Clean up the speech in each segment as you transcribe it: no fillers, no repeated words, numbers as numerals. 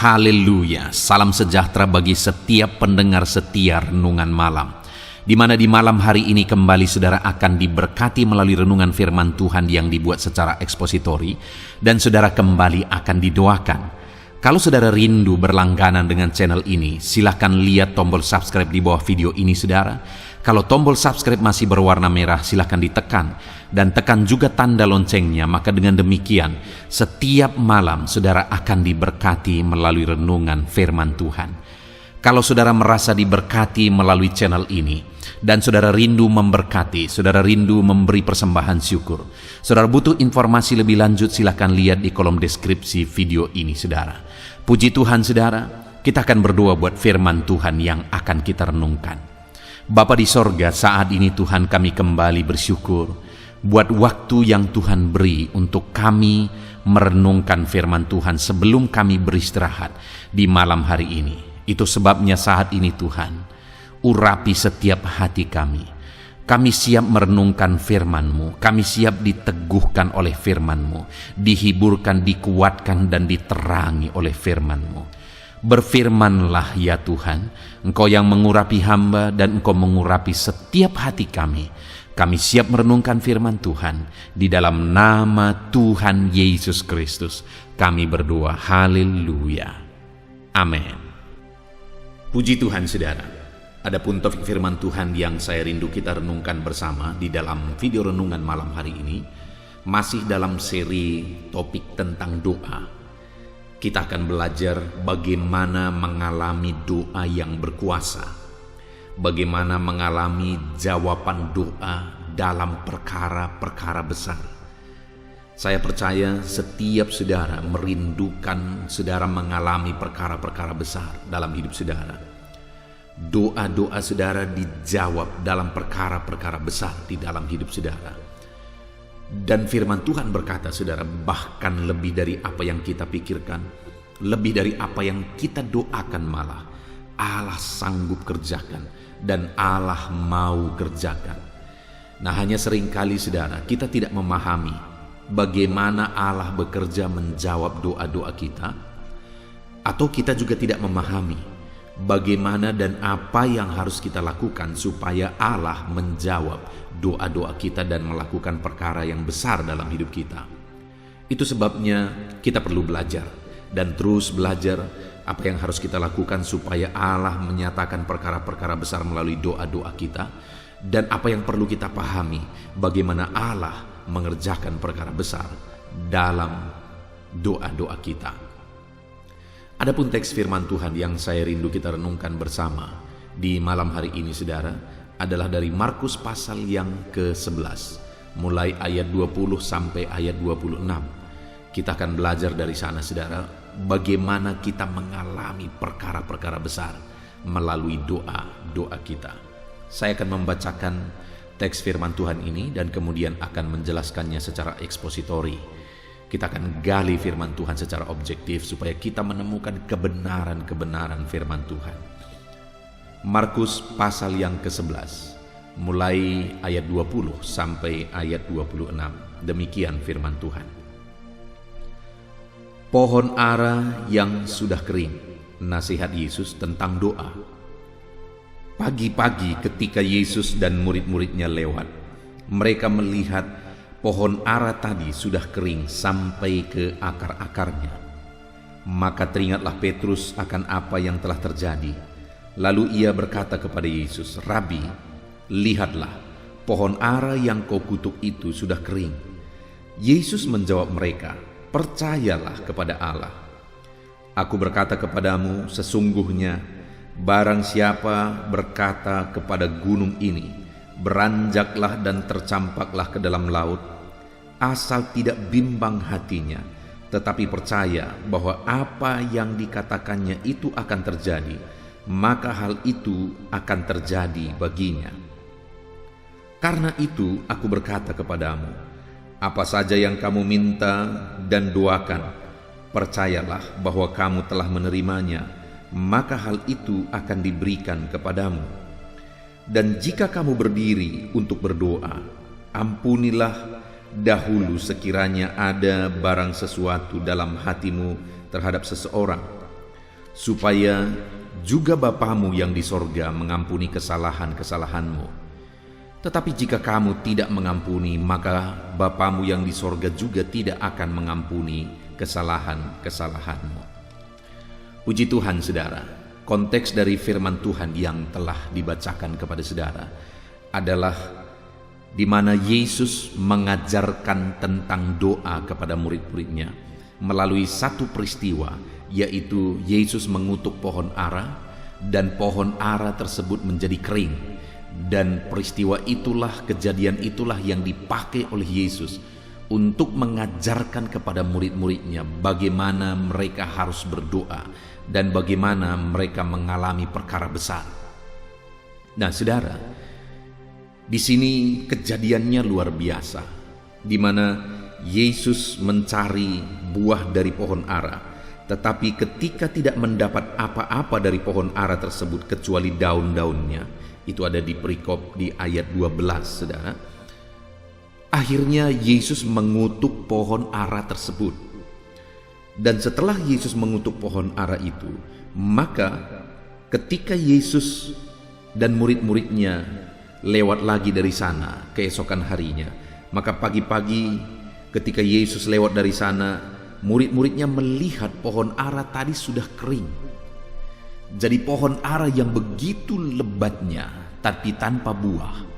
Haleluya, salam sejahtera bagi setiap pendengar setia Renungan Malam. Di mana di malam hari ini kembali saudara akan diberkati melalui renungan firman Tuhan yang dibuat secara ekspositori, dan saudara kembali akan didoakan. Kalau saudara rindu berlangganan dengan channel ini, silahkan lihat tombol subscribe di bawah video ini saudara. Kalau tombol subscribe masih berwarna merah, silahkan ditekan. Dan tekan juga tanda loncengnya, maka dengan demikian setiap malam saudara akan diberkati melalui renungan firman Tuhan. Kalau saudara merasa diberkati melalui channel ini, dan saudara rindu memberkati, saudara rindu memberi persembahan syukur, saudara butuh informasi lebih lanjut, silahkan lihat di kolom deskripsi video ini saudara. Puji Tuhan saudara, kita akan berdoa buat firman Tuhan yang akan kita renungkan. Bapa di sorga, saat ini Tuhan kami kembali bersyukur buat waktu yang Tuhan beri untuk kami merenungkan firman Tuhan sebelum kami beristirahat di malam hari ini. Itu sebabnya saat ini Tuhan, urapi setiap hati kami. Kami siap merenungkan firman-Mu, kami siap diteguhkan oleh firman-Mu, dihiburkan, dikuatkan, dan diterangi oleh firman-Mu. Berfirmanlah ya Tuhan, Engkau yang mengurapi hamba dan Engkau mengurapi setiap hati kami. Kami siap merenungkan firman Tuhan. Di dalam nama Tuhan Yesus Kristus kami berdoa, haleluya, amin. Puji Tuhan saudara, adapun topik firman Tuhan yang saya rindu kita renungkan bersama di dalam video renungan malam hari ini, masih dalam seri topik tentang doa. Kita akan belajar bagaimana mengalami doa yang berkuasa, bagaimana mengalami jawaban doa dalam perkara-perkara besar. Saya percaya setiap saudara merindukan saudara mengalami perkara-perkara besar dalam hidup saudara. Doa-doa saudara dijawab dalam perkara-perkara besar di dalam hidup saudara. Dan firman Tuhan berkata saudara, bahkan lebih dari apa yang kita pikirkan, lebih dari apa yang kita doakan malah, Allah sanggup kerjakan dan Allah mau kerjakan. Nah, hanya seringkali saudara kita tidak memahami bagaimana Allah bekerja menjawab doa-doa kita, atau kita juga tidak memahami bagaimana dan apa yang harus kita lakukan supaya Allah menjawab doa-doa kita dan melakukan perkara yang besar dalam hidup kita. Itu sebabnya kita perlu belajar dan terus belajar apa yang harus kita lakukan supaya Allah menyatakan perkara-perkara besar melalui doa-doa kita, dan apa yang perlu kita pahami bagaimana Allah mengerjakan perkara besar dalam doa-doa kita. Adapun teks firman Tuhan yang saya rindu kita renungkan bersama di malam hari ini saudara adalah dari Markus pasal yang ke-11, mulai ayat 20 sampai ayat 26. Kita akan belajar dari sana saudara, bagaimana kita mengalami perkara-perkara besar melalui doa-doa kita. Saya akan membacakan teks firman Tuhan ini dan kemudian akan menjelaskannya secara ekspositori. Kita akan gali firman Tuhan secara objektif supaya kita menemukan kebenaran-kebenaran firman Tuhan. Markus pasal yang ke-11, mulai ayat 20 sampai ayat 26. Demikian firman Tuhan. Pohon ara yang sudah kering, nasihat Yesus tentang doa. Pagi-pagi ketika Yesus dan murid-muridnya lewat, mereka melihat pohon ara tadi sudah kering sampai ke akar-akarnya. Maka teringatlah Petrus akan apa yang telah terjadi. Lalu ia berkata kepada Yesus, "Rabi, lihatlah, pohon ara yang kau kutuk itu sudah kering." Yesus menjawab mereka, "Percayalah kepada Allah. Aku berkata kepadamu, sesungguhnya barang siapa berkata kepada gunung ini, beranjaklah dan tercampaklah ke dalam laut, asal tidak bimbang hatinya, tetapi percaya bahwa apa yang dikatakannya itu akan terjadi, maka hal itu akan terjadi baginya. Karena itu aku berkata kepadamu, apa saja yang kamu minta dan doakan, percayalah bahwa kamu telah menerimanya, maka hal itu akan diberikan kepadamu. Dan jika kamu berdiri untuk berdoa, ampunilah dahulu sekiranya ada barang sesuatu dalam hatimu terhadap seseorang, supaya juga Bapamu yang di sorga mengampuni kesalahan-kesalahanmu. Tetapi jika kamu tidak mengampuni, maka Bapamu yang di sorga juga tidak akan mengampuni kesalahan-kesalahanmu. Puji Tuhan, saudara. Konteks dari firman Tuhan yang telah dibacakan kepada saudara adalah di mana Yesus mengajarkan tentang doa kepada murid-muridnya melalui satu peristiwa, yaitu Yesus mengutuk pohon ara dan pohon ara tersebut menjadi kering. Dan peristiwa itulah, kejadian itulah yang dipakai oleh Yesus untuk mengajarkan kepada murid-muridnya bagaimana mereka harus berdoa dan bagaimana mereka mengalami perkara besar. Nah, saudara, di sini kejadiannya luar biasa, di mana Yesus mencari buah dari pohon ara, tetapi ketika tidak mendapat apa-apa dari pohon ara tersebut kecuali daun-daunnya, itu ada di perikop di ayat 12, saudara. Akhirnya Yesus mengutuk pohon ara tersebut. Dan setelah Yesus mengutuk pohon ara itu, maka ketika Yesus dan murid-muridnya lewat lagi dari sana keesokan harinya, maka pagi-pagi ketika Yesus lewat dari sana, murid-muridnya melihat pohon ara tadi sudah kering. Jadi pohon ara yang begitu lebatnya tapi tanpa buah.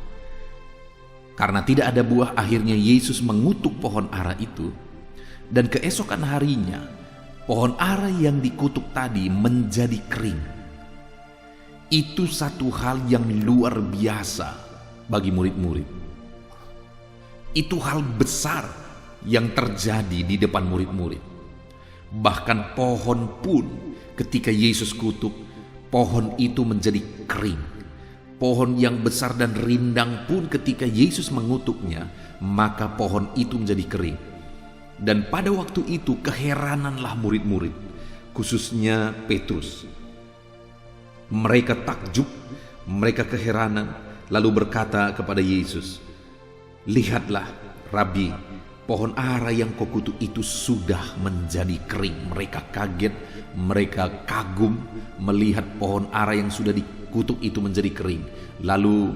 Karena tidak ada buah, akhirnya Yesus mengutuk pohon ara itu. Dan keesokan harinya, pohon ara yang dikutuk tadi menjadi kering. Itu satu hal yang luar biasa bagi murid-murid. Itu hal besar yang terjadi di depan murid-murid. Bahkan pohon pun ketika Yesus kutuk, pohon itu menjadi kering. Pohon yang besar dan rindang pun ketika Yesus mengutuknya, maka pohon itu menjadi kering. Dan pada waktu itu keherananlah murid-murid, khususnya Petrus. Mereka takjub, mereka keheranan, lalu berkata kepada Yesus, "Lihatlah, Rabi, pohon ara yang kau kutuk itu sudah menjadi kering." Mereka kaget, mereka kagum melihat pohon ara yang sudah dikutuk itu menjadi kering. Lalu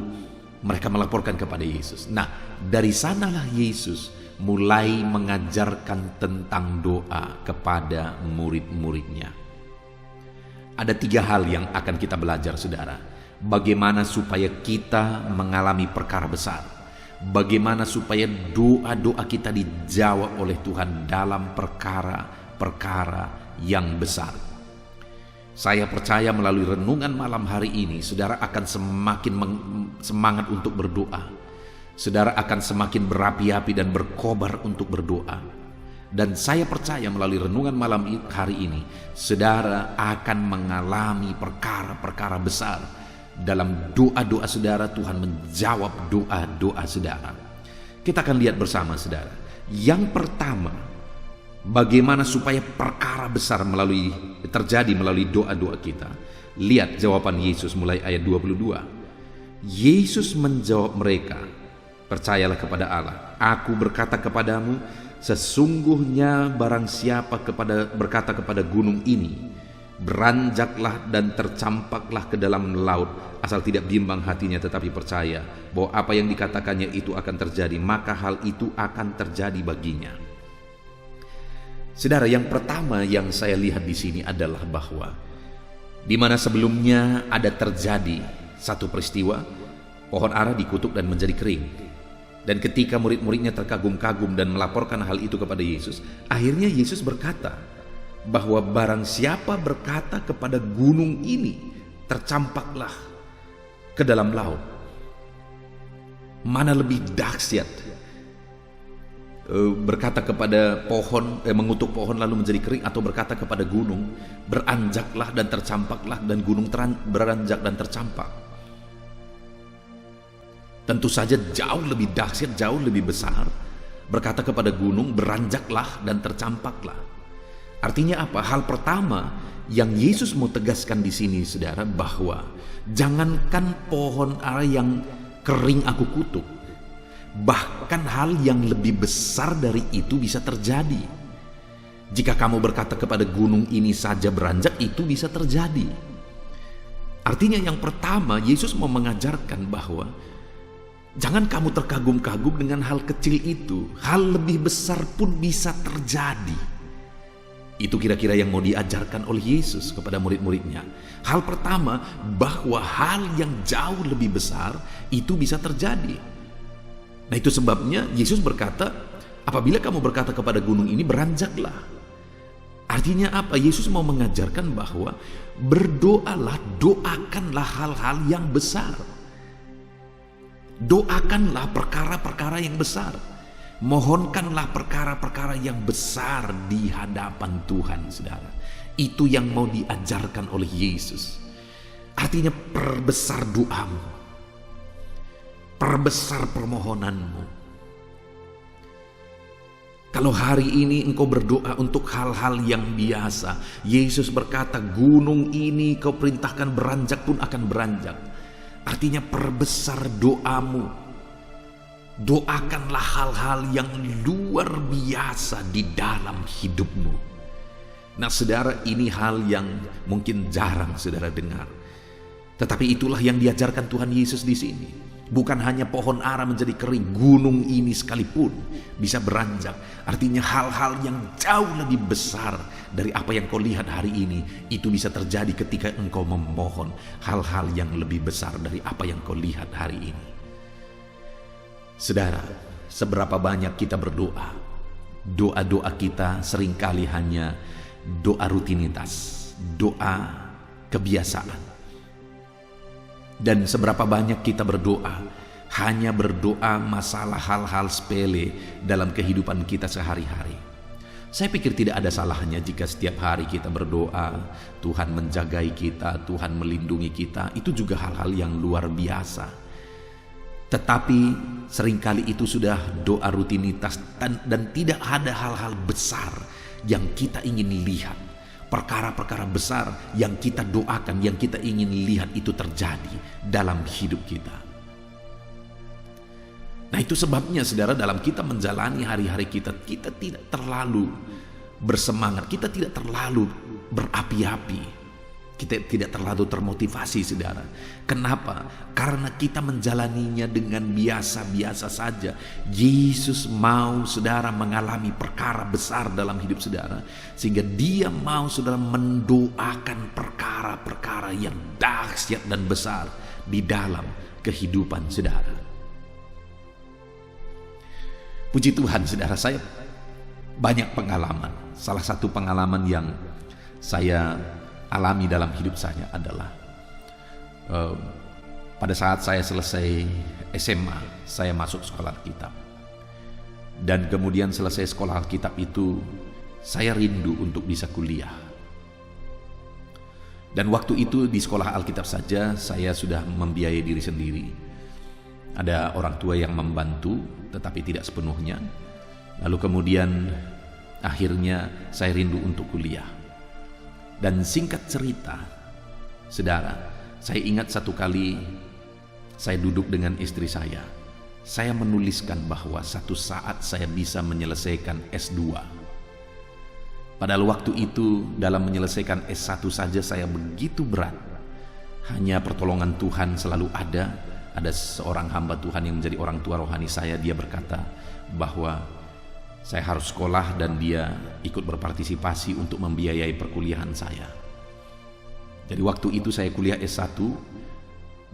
mereka melaporkan kepada Yesus. Nah, dari sanalah Yesus mulai mengajarkan tentang doa kepada murid-muridnya. Ada 3 hal yang akan kita belajar, saudara. Bagaimana supaya kita mengalami perkara besar. Bagaimana supaya doa-doa kita dijawab oleh Tuhan dalam perkara-perkara yang besar. Saya percaya melalui renungan malam hari ini, saudara akan semakin semangat untuk berdoa. Saudara akan semakin berapi-api dan berkobar untuk berdoa. Dan saya percaya melalui renungan malam hari ini, saudara akan mengalami perkara-perkara besar. Dalam doa-doa saudara, Tuhan menjawab doa-doa saudara. Kita akan lihat bersama, saudara. Yang pertama, bagaimana supaya perkara besar terjadi melalui doa-doa kita. Lihat jawaban Yesus mulai ayat 22. Yesus menjawab mereka, "Percayalah kepada Allah. Aku berkata kepadamu, sesungguhnya barang siapa berkata kepada gunung ini, beranjaklah dan tercampaklah ke dalam laut, asal tidak bimbang hatinya tetapi percaya bahwa apa yang dikatakannya itu akan terjadi, maka hal itu akan terjadi baginya." Saudara, yang pertama yang saya lihat di sini adalah bahwa di mana sebelumnya ada terjadi satu peristiwa, pohon ara dikutuk dan menjadi kering. Dan ketika murid-muridnya terkagum-kagum dan melaporkan hal itu kepada Yesus, akhirnya Yesus berkata bahwa barang siapa berkata kepada gunung ini, tercampaklah ke dalam laut. Mana lebih dahsyat, berkata kepada pohon, mengutuk pohon lalu menjadi kering, atau berkata kepada gunung, beranjaklah dan tercampaklah, dan gunung beranjak dan tercampak? Tentu saja jauh lebih dahsyat, jauh lebih besar berkata kepada gunung, beranjaklah dan tercampaklah. Artinya apa? Hal pertama yang Yesus mau tegaskan di sini, saudara, bahwa jangankan pohon ara yang kering aku kutuk, bahkan hal yang lebih besar dari itu bisa terjadi. Jika kamu berkata kepada gunung ini saja beranjak, itu bisa terjadi. Artinya yang pertama, Yesus mau mengajarkan bahwa jangan kamu terkagum-kagum dengan hal kecil itu. Hal lebih besar pun bisa terjadi. Itu kira-kira yang mau diajarkan oleh Yesus kepada murid-muridnya. Hal pertama, bahwa hal yang jauh lebih besar itu bisa terjadi. Nah, itu sebabnya Yesus berkata, apabila kamu berkata kepada gunung ini, beranjaklah. Artinya apa? Yesus mau mengajarkan bahwa berdoalah, doakanlah hal-hal yang besar. Doakanlah perkara-perkara yang besar. Mohonkanlah perkara-perkara yang besar di hadapan Tuhan, saudara. Itu yang mau diajarkan oleh Yesus. Artinya perbesar doamu, perbesar permohonanmu. Kalau hari ini engkau berdoa untuk hal-hal yang biasa, Yesus berkata, gunung ini kau perintahkan beranjak pun akan beranjak. Artinya perbesar doamu. Doakanlah hal-hal yang luar biasa di dalam hidupmu. Nah, saudara, ini hal yang mungkin jarang saudara dengar. Tetapi itulah yang diajarkan Tuhan Yesus di sini. Bukan hanya pohon ara menjadi kering, gunung ini sekalipun bisa beranjak. Artinya hal-hal yang jauh lebih besar dari apa yang kau lihat hari ini, itu bisa terjadi ketika engkau memohon hal-hal yang lebih besar dari apa yang kau lihat hari ini. Saudara, seberapa banyak kita berdoa, doa-doa kita seringkali hanya doa rutinitas, doa kebiasaan. Dan seberapa banyak kita berdoa, hanya berdoa masalah hal-hal sepele dalam kehidupan kita sehari-hari. Saya pikir tidak ada salahnya jika setiap hari kita berdoa, Tuhan menjagai kita, Tuhan melindungi kita. Itu juga hal-hal yang luar biasa. Tetapi seringkali itu sudah doa rutinitas dan tidak ada hal-hal besar yang kita ingin lihat. Perkara-perkara besar yang kita doakan, yang kita ingin lihat itu terjadi dalam hidup kita. Nah, itu sebabnya saudara, dalam kita menjalani hari-hari kita tidak terlalu bersemangat, kita tidak terlalu berapi-api, kita tidak terlalu termotivasi, saudara. Kenapa? Karena kita menjalaninya dengan biasa-biasa saja. Yesus mau saudara mengalami perkara besar dalam hidup saudara, sehingga dia mau saudara mendoakan perkara-perkara yang dahsyat dan besar di dalam kehidupan saudara. Puji Tuhan, saudara, saya banyak pengalaman. Salah satu pengalaman yang saya alami dalam hidup saya adalah pada saat saya selesai SMA, saya masuk sekolah Alkitab. Dan kemudian selesai sekolah Alkitab itu, saya rindu untuk bisa kuliah. Dan waktu itu di sekolah Alkitab saja saya sudah membiayai diri sendiri. Ada orang tua yang membantu, tetapi tidak sepenuhnya. Lalu kemudian akhirnya saya rindu untuk kuliah. Dan singkat cerita, saudara, saya ingat satu kali saya duduk dengan istri saya. Saya menuliskan bahwa satu saat saya bisa menyelesaikan S2. Padahal waktu itu dalam menyelesaikan S1 saja saya begitu berat. Hanya pertolongan Tuhan selalu ada. Ada seorang hamba Tuhan yang menjadi orang tua rohani saya. Dia berkata bahwa saya harus sekolah dan dia ikut berpartisipasi untuk membiayai perkuliahan saya. Jadi waktu itu saya kuliah S1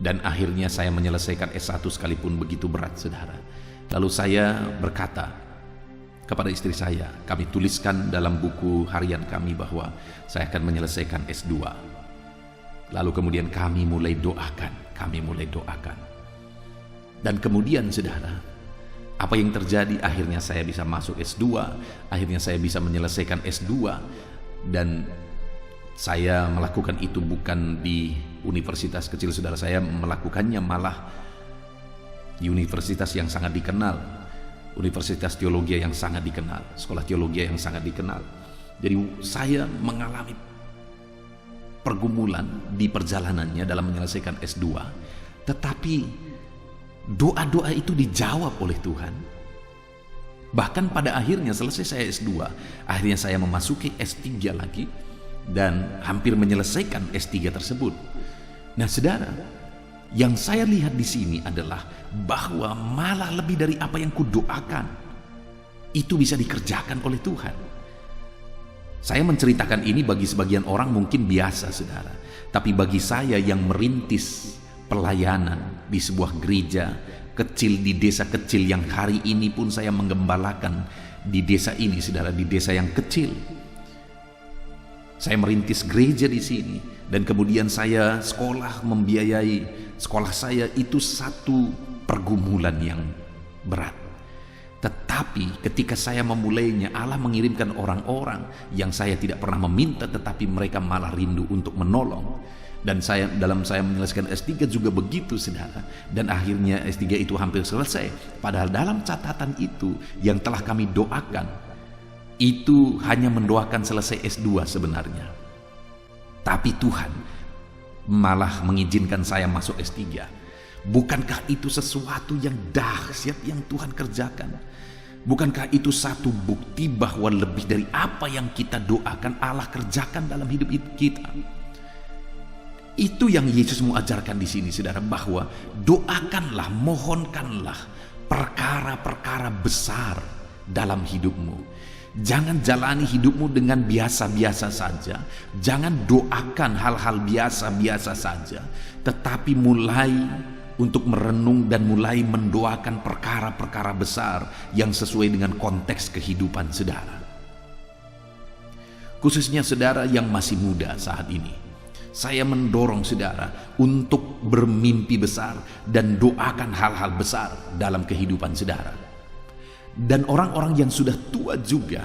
dan akhirnya saya menyelesaikan S1 sekalipun begitu berat, saudara. Lalu saya berkata kepada istri saya, kami tuliskan dalam buku harian kami bahwa saya akan menyelesaikan S2. Lalu kemudian kami mulai doakan. Dan kemudian, saudara, apa yang terjadi? Akhirnya saya bisa masuk S2, akhirnya saya bisa menyelesaikan S2, dan saya melakukan itu bukan di universitas kecil, saudara. Saya melakukannya malah di universitas yang sangat dikenal, universitas teologi yang sangat dikenal, sekolah teologi yang sangat dikenal. Jadi saya mengalami pergumulan di perjalanannya dalam menyelesaikan S2, tetapi doa-doa itu dijawab oleh Tuhan. Bahkan pada akhirnya selesai saya S2, akhirnya saya memasuki S3 lagi dan hampir menyelesaikan S3 tersebut. Nah, saudara, yang saya lihat di sini adalah bahwa malah lebih dari apa yang kudoakan itu bisa dikerjakan oleh Tuhan. Saya menceritakan ini bagi sebagian orang mungkin biasa, saudara. Tapi bagi saya yang merintis pelayanan di sebuah gereja kecil di desa kecil yang hari ini pun saya menggembalakan di desa ini, saudara, di desa yang kecil. Saya merintis gereja di sini dan kemudian saya sekolah, membiayai sekolah saya, itu satu pergumulan yang berat. Tetapi ketika saya memulainya, Allah mengirimkan orang-orang yang saya tidak pernah meminta, tetapi mereka malah rindu untuk menolong. Dan saya menyelesaikan S3 juga begitu, saudara. Dan akhirnya S3 itu hampir selesai. Padahal dalam catatan itu yang telah kami doakan, itu hanya mendoakan selesai S2 sebenarnya. Tapi Tuhan malah mengizinkan saya masuk S3. Bukankah itu sesuatu yang dahsyat yang Tuhan kerjakan? Bukankah itu satu bukti bahwa lebih dari apa yang kita doakan Allah kerjakan dalam hidup kita? Itu yang Yesus mau ajarkan di sini, saudara, bahwa doakanlah, mohonkanlah perkara-perkara besar dalam hidupmu. Jangan jalani hidupmu dengan biasa-biasa saja. Jangan doakan hal-hal biasa-biasa saja, tetapi mulai untuk merenung dan mulai mendoakan perkara-perkara besar yang sesuai dengan konteks kehidupan saudara. Khususnya saudara yang masih muda saat ini, saya mendorong saudara untuk bermimpi besar dan doakan hal-hal besar dalam kehidupan saudara. Dan orang-orang yang sudah tua juga,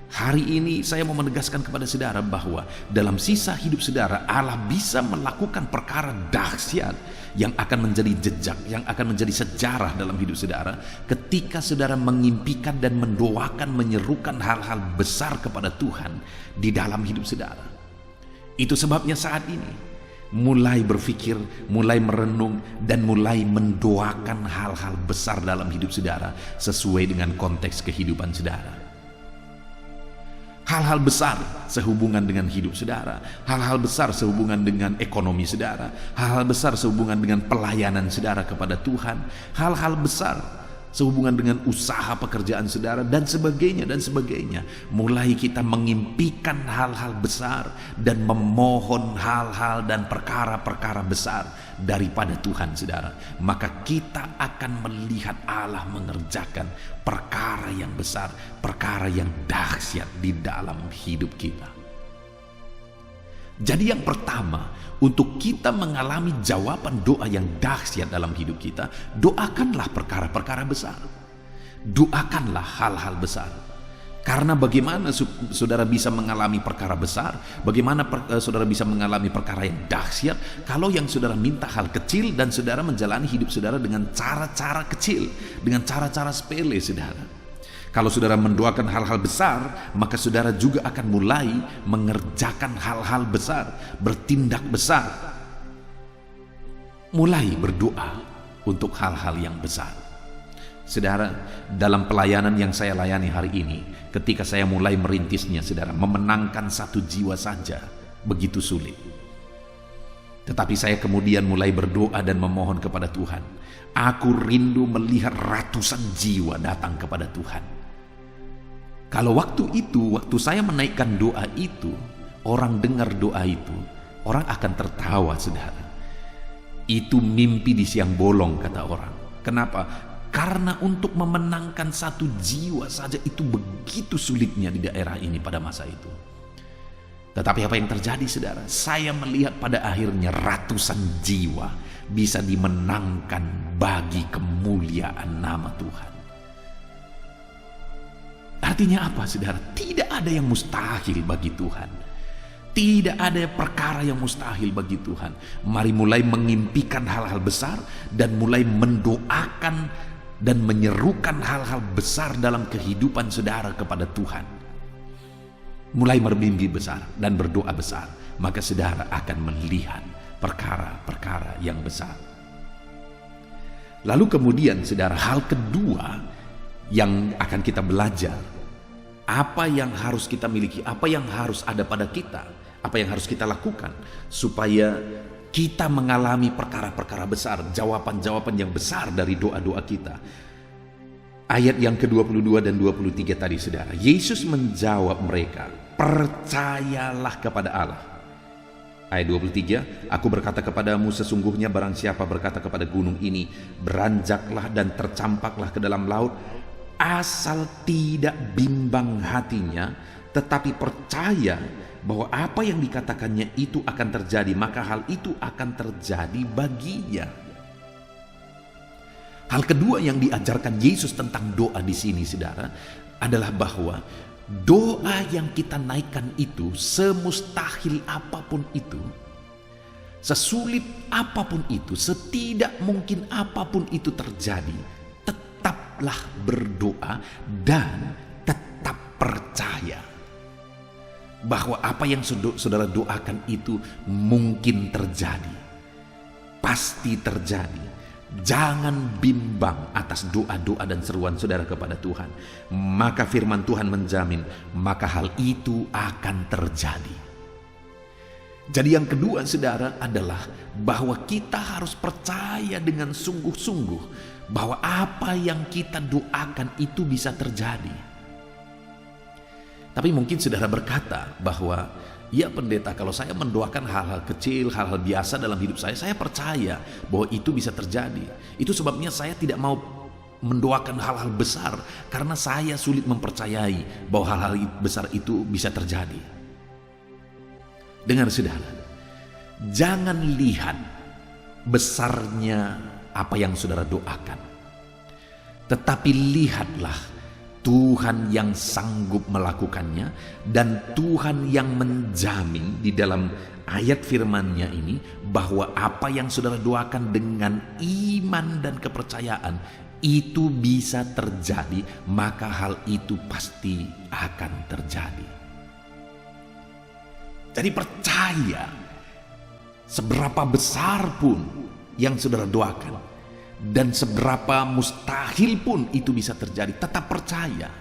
hari ini saya mau menegaskan kepada saudara bahwa dalam sisa hidup saudara, Allah bisa melakukan perkara dahsyat yang akan menjadi jejak, yang akan menjadi sejarah dalam hidup saudara ketika saudara mengimpikan dan mendoakan, menyerukan hal-hal besar kepada Tuhan di dalam hidup saudara. Itu sebabnya saat ini mulai berpikir, mulai merenung, dan mulai mendoakan hal-hal besar dalam hidup saudara sesuai dengan konteks kehidupan saudara. Hal-hal besar sehubungan dengan hidup saudara, hal-hal besar sehubungan dengan ekonomi saudara, hal-hal besar sehubungan dengan pelayanan saudara kepada Tuhan, hal-hal besar sehubungan dengan usaha pekerjaan saudara, dan sebagainya dan sebagainya. Mulai kita mengimpikan hal-hal besar dan memohon hal-hal dan perkara-perkara besar daripada Tuhan saudara, maka kita akan melihat Allah mengerjakan perkara yang besar, perkara yang dahsyat di dalam hidup kita. Jadi yang pertama, untuk kita mengalami jawaban doa yang dahsyat dalam hidup kita, doakanlah perkara-perkara besar. Doakanlah hal-hal besar. Karena bagaimana saudara bisa mengalami perkara besar, bagaimana saudara bisa mengalami perkara yang dahsyat kalau yang saudara minta hal kecil dan saudara menjalani hidup saudara dengan cara-cara kecil, dengan cara-cara sepele saudara. Kalau saudara mendoakan hal-hal besar, maka saudara juga akan mulai mengerjakan hal-hal besar, bertindak besar. Mulai berdoa untuk hal-hal yang besar. Saudara, dalam pelayanan yang saya layani hari ini, ketika saya mulai merintisnya, saudara, memenangkan satu jiwa saja begitu sulit. Tetapi saya kemudian mulai berdoa dan memohon kepada Tuhan. Aku rindu melihat ratusan jiwa datang kepada Tuhan. Kalau waktu itu, waktu saya menaikkan doa itu, orang dengar doa itu, orang akan tertawa saudara. Itu mimpi di siang bolong kata orang. Kenapa? Karena untuk memenangkan satu jiwa saja itu begitu sulitnya di daerah ini pada masa itu. Tetapi apa yang terjadi saudara? Saya melihat pada akhirnya ratusan jiwa bisa dimenangkan bagi kemuliaan nama Tuhan. Artinya apa saudara? Tidak ada yang mustahil bagi Tuhan. Tidak ada perkara yang mustahil bagi Tuhan. Mari mulai mengimpikan hal-hal besar dan mulai mendoakan dan menyerukan hal-hal besar dalam kehidupan saudara kepada Tuhan. Mulai bermimpi besar dan berdoa besar, maka saudara akan melihat perkara-perkara yang besar. Lalu kemudian saudara, hal kedua yang akan kita belajar. Apa yang harus kita miliki, apa yang harus ada pada kita, apa yang harus kita lakukan supaya kita mengalami perkara-perkara besar, jawaban-jawaban yang besar dari doa-doa kita. Ayat yang ke-22 dan 23 tadi, saudara. Yesus menjawab mereka, percayalah kepada Allah. Ayat 23, aku berkata kepadamu, sesungguhnya barang siapa berkata kepada gunung ini, beranjaklah dan tercampaklah ke dalam laut, asal tidak bimbang hatinya, tetapi percaya bahwa apa yang dikatakannya itu akan terjadi, maka hal itu akan terjadi baginya. Hal kedua yang diajarkan Yesus tentang doa di sini, saudara, adalah bahwa doa yang kita naikkan itu, semustahil apapun itu, sesulit apapun itu, setidak mungkin apapun itu terjadi, tetaplah berdoa dan tetap percaya bahwa apa yang saudara doakan itu mungkin terjadi, pasti terjadi. Jangan bimbang atas doa-doa dan seruan saudara kepada Tuhan. Maka firman Tuhan menjamin, maka hal itu akan terjadi. Jadi yang kedua, saudara, adalah bahwa kita harus percaya dengan sungguh-sungguh bahwa apa yang kita doakan itu bisa terjadi. Tapi mungkin saudara berkata bahwa, ya pendeta, kalau saya mendoakan hal-hal kecil, hal-hal biasa dalam hidup saya percaya bahwa itu bisa terjadi. Itu sebabnya saya tidak mau mendoakan hal-hal besar, karena saya sulit mempercayai bahwa hal-hal besar itu bisa terjadi. Dengar saudara, jangan lihat besarnya apa yang saudara doakan, tetapi lihatlah Tuhan yang sanggup melakukannya, dan Tuhan yang menjamin di dalam ayat firman-Nya ini bahwa apa yang saudara doakan dengan iman dan kepercayaan itu bisa terjadi, maka hal itu pasti akan terjadi. Jadi percaya, seberapa besar pun yang saudara doakan dan seberapa mustahil pun itu bisa terjadi, tetap percaya,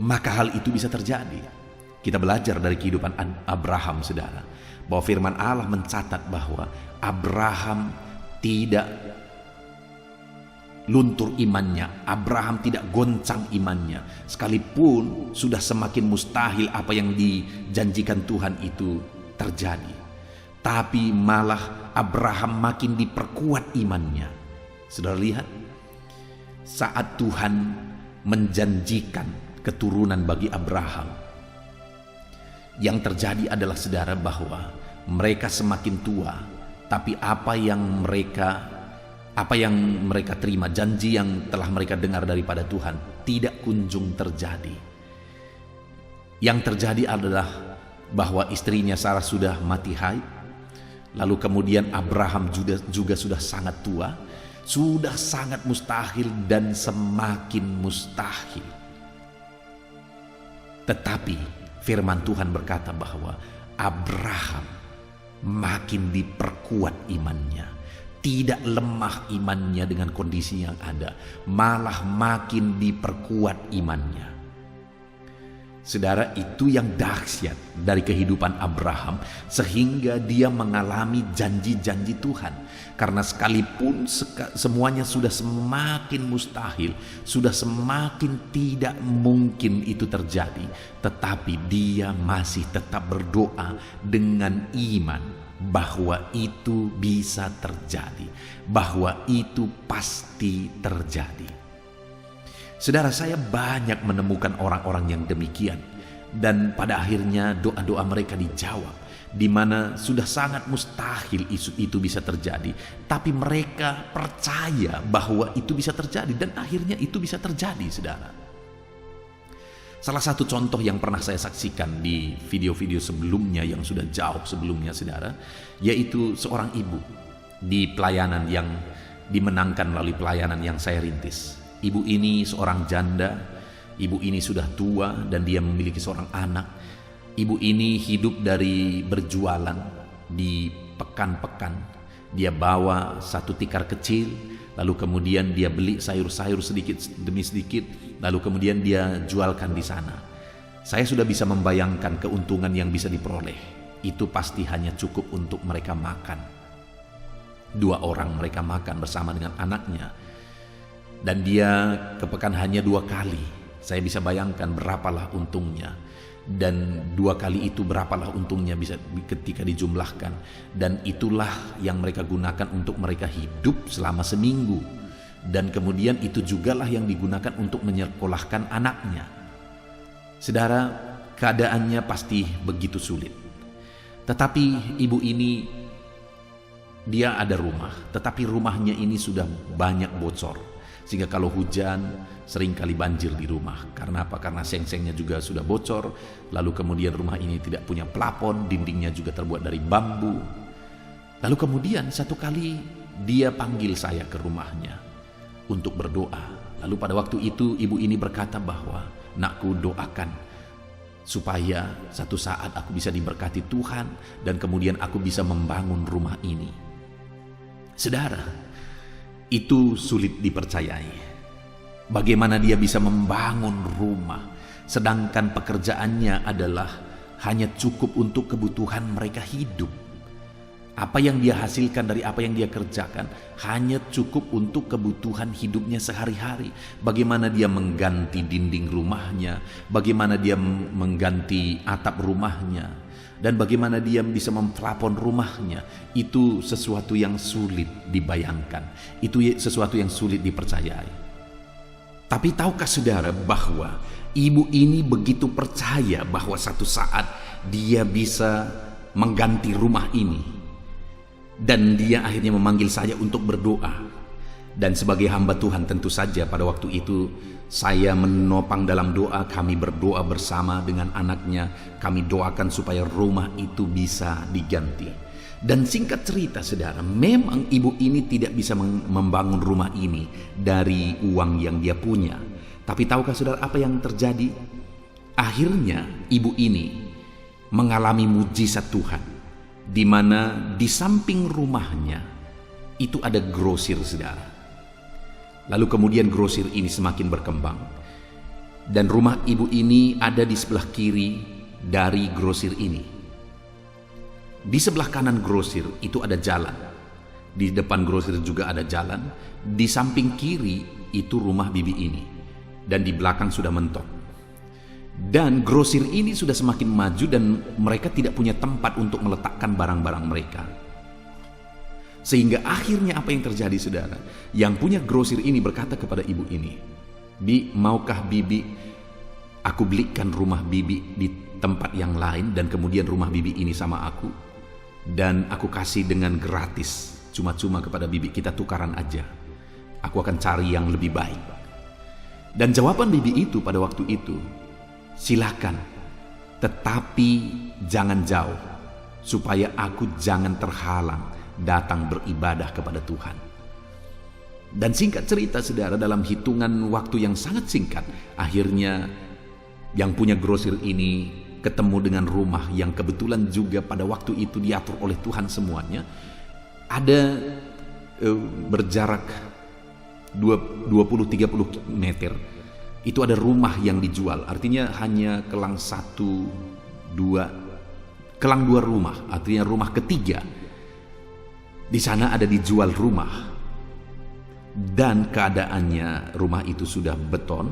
maka hal itu bisa terjadi. Kita belajar dari kehidupan Abraham, saudara, bahwa firman Allah mencatat bahwa Abraham tidak luntur imannya, Abraham tidak goncang imannya, sekalipun sudah semakin mustahil apa yang dijanjikan Tuhan itu terjadi. Tapi malah Abraham makin diperkuat imannya. Saudara lihat, saat Tuhan menjanjikan keturunan bagi Abraham, yang terjadi adalah, saudara, bahwa mereka semakin tua, tapi apa yang mereka terima, janji yang telah mereka dengar daripada Tuhan, tidak kunjung terjadi. Yang terjadi adalah bahwa istrinya Sarah sudah mati haid, lalu kemudian Abraham juga sudah sangat tua, sudah sangat mustahil dan semakin mustahil. Tetapi firman Tuhan berkata bahwa Abraham makin diperkuat imannya, tidak lemah imannya dengan kondisi yang ada, malah makin diperkuat imannya. Saudara, itu yang dahsyat dari kehidupan Abraham, sehingga dia mengalami janji-janji Tuhan. Karena sekalipun semuanya sudah semakin mustahil, sudah semakin tidak mungkin itu terjadi, tetapi dia masih tetap berdoa dengan iman bahwa itu bisa terjadi, bahwa itu pasti terjadi. Saudara, saya banyak menemukan orang-orang yang demikian, dan pada akhirnya doa-doa mereka dijawab, di mana sudah sangat mustahil isu itu bisa terjadi, tapi mereka percaya bahwa itu bisa terjadi, dan akhirnya itu bisa terjadi, saudara. Salah satu contoh yang pernah saya saksikan di video-video sebelumnya yang sudah jauh sebelumnya, saudara, yaitu seorang ibu di pelayanan yang dimenangkan melalui pelayanan yang saya rintis. Ibu ini seorang janda, ibu ini sudah tua dan dia memiliki seorang anak. Ibu ini hidup dari berjualan di pekan-pekan Dia bawa satu tikar kecil, lalu kemudian dia beli sayur-sayur sedikit demi sedikit, lalu kemudian dia jualkan di sana. Saya sudah bisa membayangkan keuntungan yang bisa diperoleh. Itu pasti hanya cukup untuk mereka makan. 2 orang mereka makan bersama dengan anaknya. Dan dia kepekan hanya 2 kali. Saya bisa bayangkan berapalah untungnya. Dan 2 kali itu berapalah untungnya bisa ketika dijumlahkan. Dan itulah yang mereka gunakan untuk mereka hidup selama seminggu. Dan kemudian itu jugalah yang digunakan untuk menyekolahkan anaknya. Saudara, keadaannya pasti begitu sulit. Tetapi ibu ini, dia ada rumah, tetapi rumahnya ini sudah banyak bocor. Sehingga kalau hujan seringkali banjir di rumah. Karena apa? Karena seng-sengnya juga sudah bocor. Lalu kemudian rumah ini tidak punya plafon, dindingnya juga terbuat dari bambu. Lalu kemudian satu kali dia panggil saya ke rumahnya untuk berdoa. Lalu pada waktu itu ibu ini berkata bahwa, "Nakku, doakan supaya satu saat aku bisa diberkati Tuhan dan kemudian aku bisa membangun rumah ini." Saudara, itu sulit dipercayai. Bagaimana dia bisa membangun rumah sedangkan pekerjaannya adalah hanya cukup untuk kebutuhan mereka hidup. Apa yang dia hasilkan dari apa yang dia kerjakan hanya cukup untuk kebutuhan hidupnya sehari-hari. Bagaimana dia mengganti dinding rumahnya, bagaimana dia mengganti atap rumahnya, dan bagaimana dia bisa memplafon rumahnya. Itu sesuatu yang sulit dibayangkan. Itu sesuatu yang sulit dipercayai. Tapi tahukah saudara bahwa ibu ini begitu percaya bahwa satu saat dia bisa mengganti rumah ini. Dan dia akhirnya memanggil saya untuk berdoa. Dan sebagai hamba Tuhan tentu saja pada waktu itu saya menopang dalam doa. Kami berdoa bersama dengan anaknya. Kami doakan supaya rumah itu bisa diganti. Dan singkat cerita saudara, memang ibu ini tidak bisa membangun rumah ini dari uang yang dia punya. Tapi tahukah saudara apa yang terjadi? Akhirnya ibu ini mengalami mujizat Tuhan, di mana di samping rumahnya itu ada grosir saudara. Lalu kemudian grosir ini semakin berkembang. Dan rumah ibu ini ada di sebelah kiri dari grosir ini. Di sebelah kanan grosir itu ada jalan. Di depan grosir juga ada jalan. Di samping kiri itu rumah bibi ini. Dan di belakang sudah mentok. Dan grosir ini sudah semakin maju dan mereka tidak punya tempat untuk meletakkan barang-barang mereka. Sehingga akhirnya apa yang terjadi saudara? Yang punya grosir ini berkata kepada ibu ini, maukah bibi aku belikan rumah bibi di tempat yang lain dan kemudian rumah bibi ini sama aku? Dan aku kasih dengan gratis, cuma-cuma kepada bibi, kita tukaran aja. Aku akan cari yang lebih baik." Dan jawaban bibi itu pada waktu itu, "Silakan, tetapi jangan jauh, supaya aku jangan terhalang datang beribadah kepada Tuhan." Dan singkat cerita saudara, dalam hitungan waktu yang sangat singkat, akhirnya yang punya grosir ini ketemu dengan rumah yang kebetulan juga pada waktu itu diatur oleh Tuhan semuanya. Ada berjarak 20-30 meter. Itu ada rumah yang dijual, artinya hanya kelang 2 rumah, artinya rumah ketiga. Di sana ada dijual rumah. Dan keadaannya rumah itu sudah beton,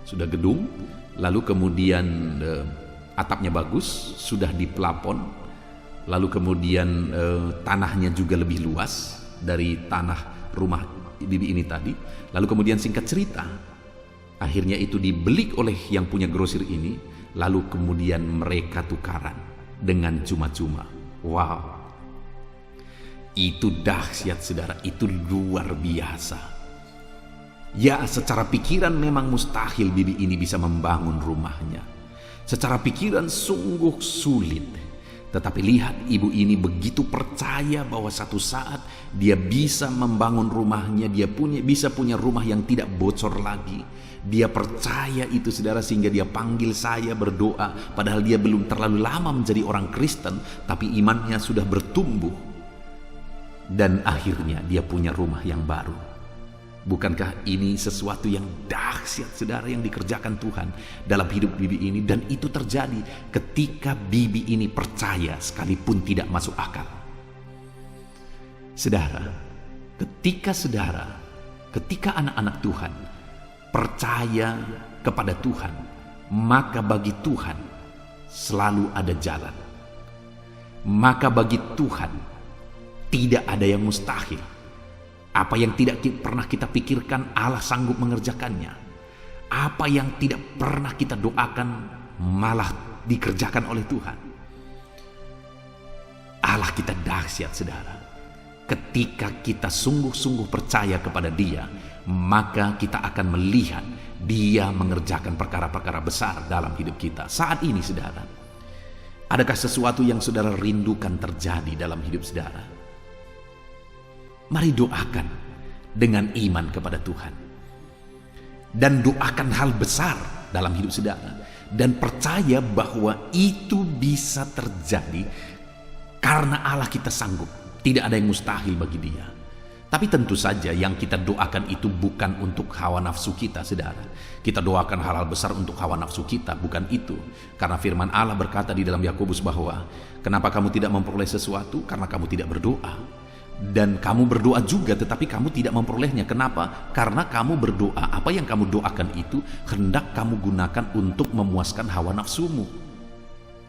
sudah gedung, lalu kemudian atapnya bagus, sudah diplafon, lalu kemudian tanahnya juga lebih luas dari tanah rumah bibi ini tadi. Lalu kemudian singkat cerita, akhirnya itu dibeli oleh yang punya grosir ini, lalu kemudian mereka tukaran dengan cuma-cuma. Wow, itu dahsyat saudara, itu luar biasa. Ya, secara pikiran memang mustahil bibi ini bisa membangun rumahnya. Secara pikiran sungguh sulit. Tetapi lihat, ibu ini begitu percaya bahwa satu saat dia bisa membangun rumahnya, dia bisa punya rumah yang tidak bocor lagi. Dia percaya itu saudara, sehingga dia panggil saya berdoa. Padahal dia belum terlalu lama menjadi orang Kristen, tapi imannya sudah bertumbuh. dan akhirnya dia punya rumah yang baru. Bukankah ini sesuatu yang dahsyat, saudara, yang dikerjakan Tuhan dalam hidup bibi ini? Dan itu terjadi ketika bibi ini percaya sekalipun tidak masuk akal. Saudara, ketika anak-anak Tuhan percaya kepada Tuhan, maka bagi Tuhan selalu ada jalan. Maka bagi Tuhan tidak ada yang mustahil. Apa yang tidak pernah kita pikirkan, Allah sanggup mengerjakannya. Apa yang tidak pernah kita doakan, malah dikerjakan oleh Tuhan. Allah kita dahsyat, saudara. Ketika kita sungguh-sungguh percaya kepada Dia, maka kita akan melihat Dia mengerjakan perkara-perkara besar dalam hidup kita. Saat ini, saudara, adakah sesuatu yang saudara rindukan terjadi dalam hidup saudara? Mari doakan dengan iman kepada Tuhan. Dan doakan hal besar dalam hidup saudara. Dan percaya bahwa itu bisa terjadi karena Allah kita sanggup. Tidak ada yang mustahil bagi Dia. Tapi tentu saja yang kita doakan itu bukan untuk hawa nafsu kita, saudara. Kita doakan hal-hal besar untuk hawa nafsu kita, bukan itu. Karena firman Allah berkata di dalam Yakobus bahwa, kenapa kamu tidak memperoleh sesuatu? Karena kamu tidak berdoa. Dan kamu berdoa juga tetapi kamu tidak memperolehnya. Kenapa? Karena kamu berdoa, apa yang kamu doakan itu hendak kamu gunakan untuk memuaskan hawa nafsumu,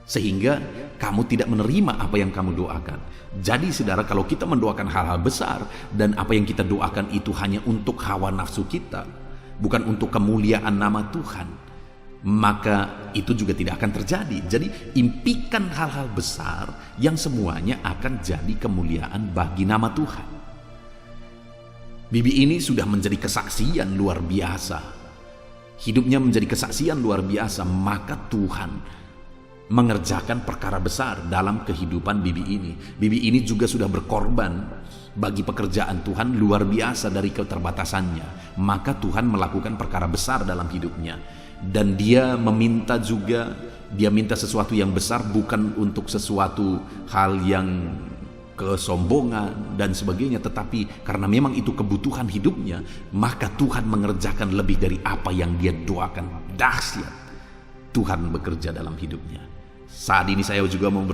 sehingga kamu tidak menerima apa yang kamu doakan. Jadi saudara, kalau kita mendoakan hal-hal besar dan apa yang kita doakan itu hanya untuk hawa nafsu kita, bukan untuk kemuliaan nama Tuhan, maka itu juga tidak akan terjadi. Jadi impikan hal-hal besar yang semuanya akan jadi kemuliaan bagi nama Tuhan. Bibi ini sudah menjadi kesaksian luar biasa. Hidupnya menjadi kesaksian luar biasa, maka Tuhan mengerjakan perkara besar dalam kehidupan bibi ini. Bibi ini juga sudah berkorban bagi pekerjaan Tuhan luar biasa dari keterbatasannya. Maka Tuhan melakukan perkara besar dalam hidupnya. Dan dia meminta juga, dia minta sesuatu yang besar, bukan untuk sesuatu hal yang kesombongan dan sebagainya, tetapi karena memang itu kebutuhan hidupnya, maka Tuhan mengerjakan lebih dari apa yang dia doakan. Dahsyat Tuhan bekerja dalam hidupnya. Saat ini saya juga mau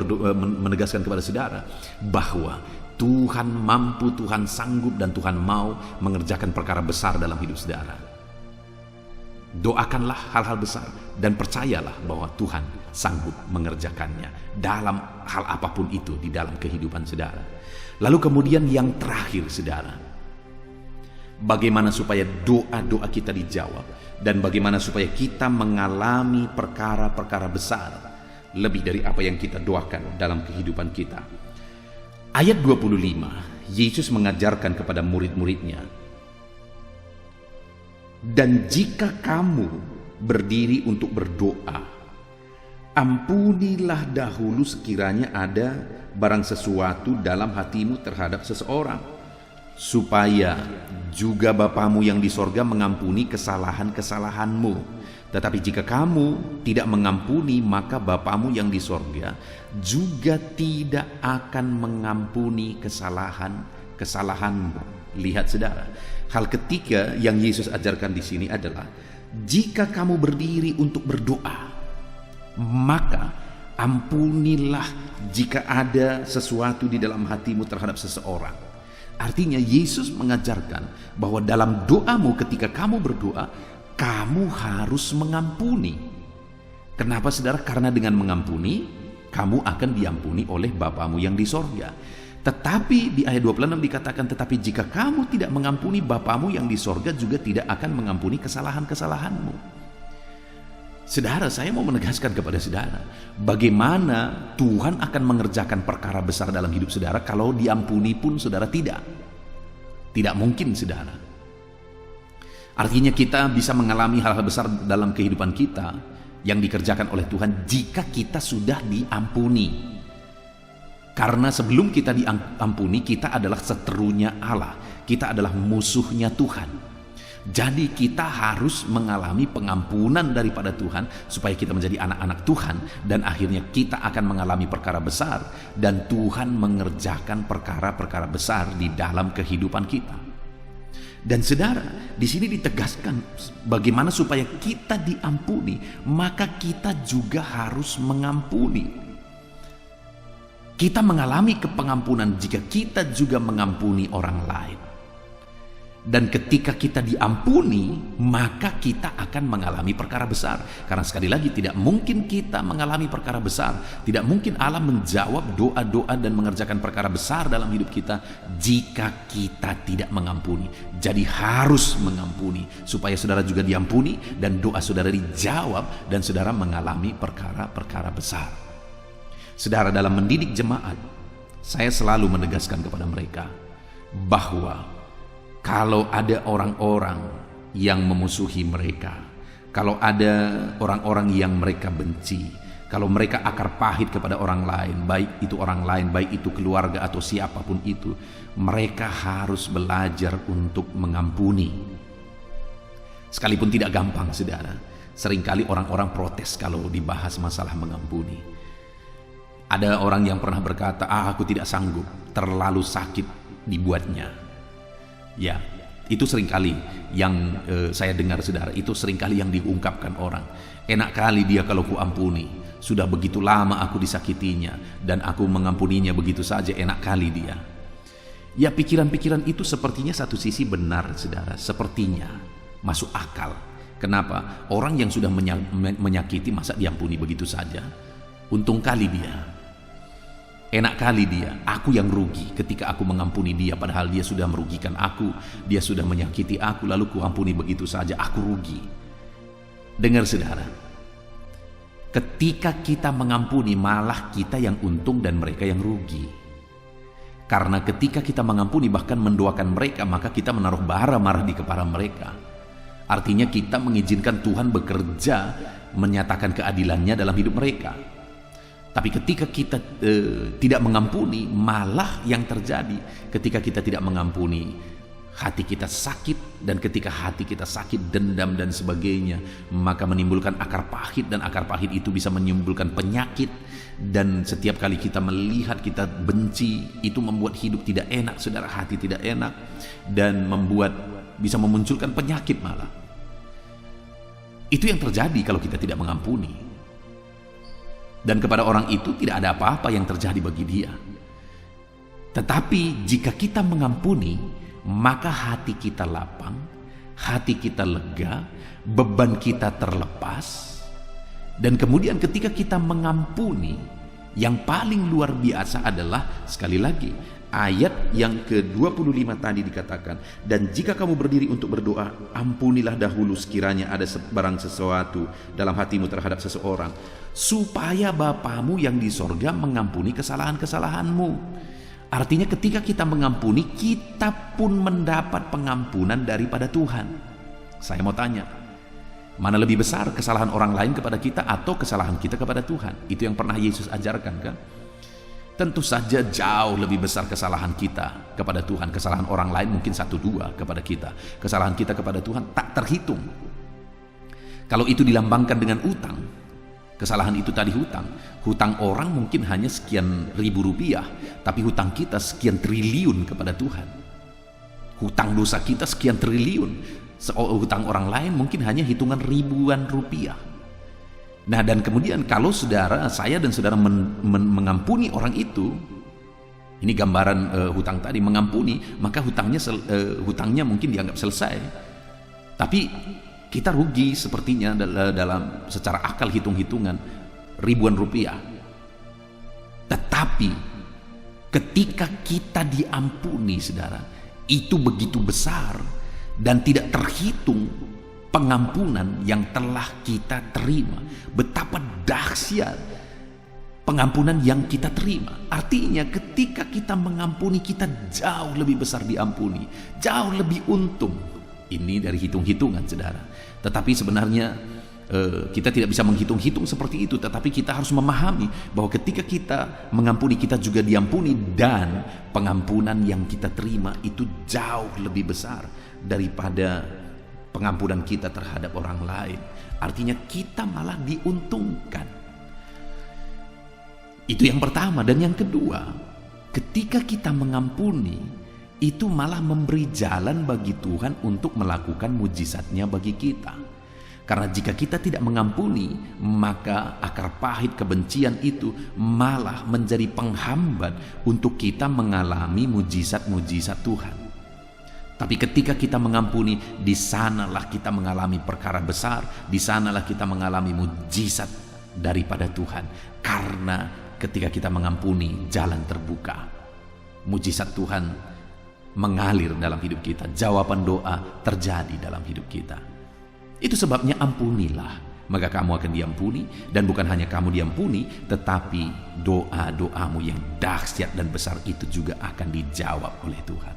menegaskan kepada saudara bahwa Tuhan mampu, Tuhan sanggup, dan Tuhan mau mengerjakan perkara besar dalam hidup saudara. Doakanlah hal-hal besar dan percayalah bahwa Tuhan sanggup mengerjakannya dalam hal apapun itu di dalam kehidupan saudara. Lalu kemudian yang terakhir, saudara, bagaimana supaya doa-doa kita dijawab dan bagaimana supaya kita mengalami perkara-perkara besar lebih dari apa yang kita doakan dalam kehidupan kita. Ayat 25, Yesus mengajarkan kepada murid-muridnya, dan jika kamu berdiri untuk berdoa, ampunilah dahulu sekiranya ada barang sesuatu dalam hatimu terhadap seseorang, supaya juga Bapamu yang di sorga mengampuni kesalahan-kesalahanmu. Tetapi jika kamu tidak mengampuni, maka Bapamu yang di sorga juga tidak akan mengampuni kesalahan-kesalahanmu. Lihat saudara, hal ketiga yang Yesus ajarkan di sini adalah jika kamu berdiri untuk berdoa, maka ampunilah jika ada sesuatu di dalam hatimu terhadap seseorang. Artinya Yesus mengajarkan bahwa dalam doamu ketika kamu berdoa, kamu harus mengampuni. Kenapa saudara? Karena dengan mengampuni, kamu akan diampuni oleh Bapamu yang di sorga. Tetapi di ayat 26 dikatakan, tetapi jika kamu tidak mengampuni, Bapamu yang di sorga juga tidak akan mengampuni kesalahan-kesalahanmu. Saudara, saya mau menegaskan kepada saudara, bagaimana Tuhan akan mengerjakan perkara besar dalam hidup saudara kalau diampuni pun saudara tidak. Tidak mungkin, saudara. Artinya kita bisa mengalami hal-hal besar dalam kehidupan kita yang dikerjakan oleh Tuhan jika kita sudah diampuni. Karena sebelum kita diampuni, kita adalah seterunya Allah. Kita adalah musuhnya Tuhan. Jadi kita harus mengalami pengampunan daripada Tuhan supaya kita menjadi anak-anak Tuhan, dan akhirnya kita akan mengalami perkara besar dan Tuhan mengerjakan perkara-perkara besar di dalam kehidupan kita. Dan saudara, di sini ditegaskan bagaimana supaya kita diampuni, maka kita juga harus mengampuni. Kita mengalami kepengampunan jika kita juga mengampuni orang lain. Dan ketika kita diampuni, maka kita akan mengalami perkara besar. Karena sekali lagi, tidak mungkin kita mengalami perkara besar, tidak mungkin Allah menjawab doa-doa dan mengerjakan perkara besar dalam hidup kita jika kita tidak mengampuni. Jadi harus mengampuni supaya saudara juga diampuni dan doa saudara dijawab dan saudara mengalami perkara-perkara besar. Saudara, dalam mendidik jemaat, saya selalu menegaskan kepada mereka bahwa kalau ada orang-orang yang memusuhi mereka, kalau ada orang-orang yang mereka benci, kalau mereka akar pahit kepada orang lain, baik itu orang lain, baik itu keluarga atau siapapun itu, mereka harus belajar untuk mengampuni. Sekalipun tidak gampang, saudara. Seringkali orang-orang protes kalau dibahas masalah mengampuni. Ada orang yang pernah berkata, aku tidak sanggup, terlalu sakit dibuatnya. Ya, itu seringkali yang saya dengar, saudara. Itu seringkali yang diungkapkan orang. Enak kali dia kalau ku ampuni. Sudah begitu lama aku disakitinya dan aku mengampuninya begitu saja, enak kali dia. Ya, pikiran-pikiran itu sepertinya satu sisi benar, saudara. Sepertinya masuk akal. Kenapa? Orang yang sudah menyakiti masa diampuni begitu saja? Untung kali dia. Enak kali dia, aku yang rugi ketika aku mengampuni dia, padahal dia sudah merugikan aku, dia sudah menyakiti aku, lalu ku ampuni begitu saja, aku rugi. Dengar, saudara, ketika kita mengampuni malah kita yang untung dan mereka yang rugi. Karena ketika kita mengampuni bahkan mendoakan mereka, maka kita menaruh bara marah di kepala mereka. Artinya kita mengizinkan Tuhan bekerja menyatakan keadilannya dalam hidup mereka. Tapi ketika kita tidak mengampuni, malah yang terjadi ketika kita tidak mengampuni, hati kita sakit, dan ketika hati kita sakit, dendam dan sebagainya, maka menimbulkan akar pahit, dan akar pahit itu bisa menimbulkan penyakit. Dan setiap kali kita melihat kita benci, itu membuat hidup tidak enak, saudara, hati tidak enak, dan bisa memunculkan penyakit malah. Itu yang terjadi kalau kita tidak mengampuni. Dan kepada orang itu tidak ada apa-apa yang terjadi bagi dia. Tetapi jika kita mengampuni, maka hati kita lapang, hati kita lega, beban kita terlepas. Dan kemudian ketika kita mengampuni, yang paling luar biasa adalah, sekali lagi, ayat yang ke-25 tadi dikatakan, dan jika kamu berdiri untuk berdoa, ampunilah dahulu sekiranya ada barang sesuatu dalam hatimu terhadap seseorang, supaya Bapamu yang di sorga mengampuni kesalahan-kesalahanmu. Artinya ketika kita mengampuni, kita pun mendapat pengampunan daripada Tuhan. Saya mau tanya, mana lebih besar, kesalahan orang lain kepada kita atau kesalahan kita kepada Tuhan? Itu yang pernah Yesus ajarkan, kan? Tentu saja jauh lebih besar kesalahan kita kepada Tuhan. Kesalahan orang lain mungkin 1-2 kepada kita. Kesalahan kita kepada Tuhan tak terhitung. Kalau itu dilambangkan dengan utang, kesalahan itu tadi hutang. Hutang orang mungkin hanya sekian ribu rupiah, tapi hutang kita sekian triliun kepada Tuhan. Hutang dosa kita sekian triliun. Hutang orang lain mungkin hanya hitungan ribuan rupiah. Nah, dan kemudian kalau saya dan saudara mengampuni orang itu, ini gambaran hutang tadi, mengampuni, maka hutangnya mungkin dianggap selesai. Tapi kita rugi sepertinya dalam secara akal hitung-hitungan ribuan rupiah. Tetapi ketika kita diampuni, saudara, itu begitu besar dan tidak terhitung pengampunan yang telah kita terima. Betapa dahsyat pengampunan yang kita terima. Artinya ketika kita mengampuni, kita jauh lebih besar diampuni, jauh lebih untung. Ini dari hitung-hitungan, saudara. Tetapi sebenarnya kita tidak bisa menghitung-hitung seperti itu. Tetapi kita harus memahami bahwa ketika kita mengampuni, kita juga diampuni. Dan pengampunan yang kita terima itu jauh lebih besar daripada pengampunan kita terhadap orang lain. Artinya kita malah diuntungkan. Itu yang pertama. Dan yang kedua, ketika kita mengampuni, itu malah memberi jalan bagi Tuhan untuk melakukan mujizatnya bagi kita. Karena jika kita tidak mengampuni, maka akar pahit kebencian itu malah menjadi penghambat untuk kita mengalami mujizat-mujizat Tuhan. Tapi ketika kita mengampuni, di sanalah kita mengalami perkara besar, di sanalah kita mengalami mujizat daripada Tuhan. Karena ketika kita mengampuni, jalan terbuka. Mujizat Tuhan mengalir dalam hidup kita, jawaban doa terjadi dalam hidup kita. Itu sebabnya ampunilah, maka kamu akan diampuni. Dan bukan hanya kamu diampuni, tetapi doa-doamu yang dahsyat dan besar itu juga akan dijawab oleh Tuhan.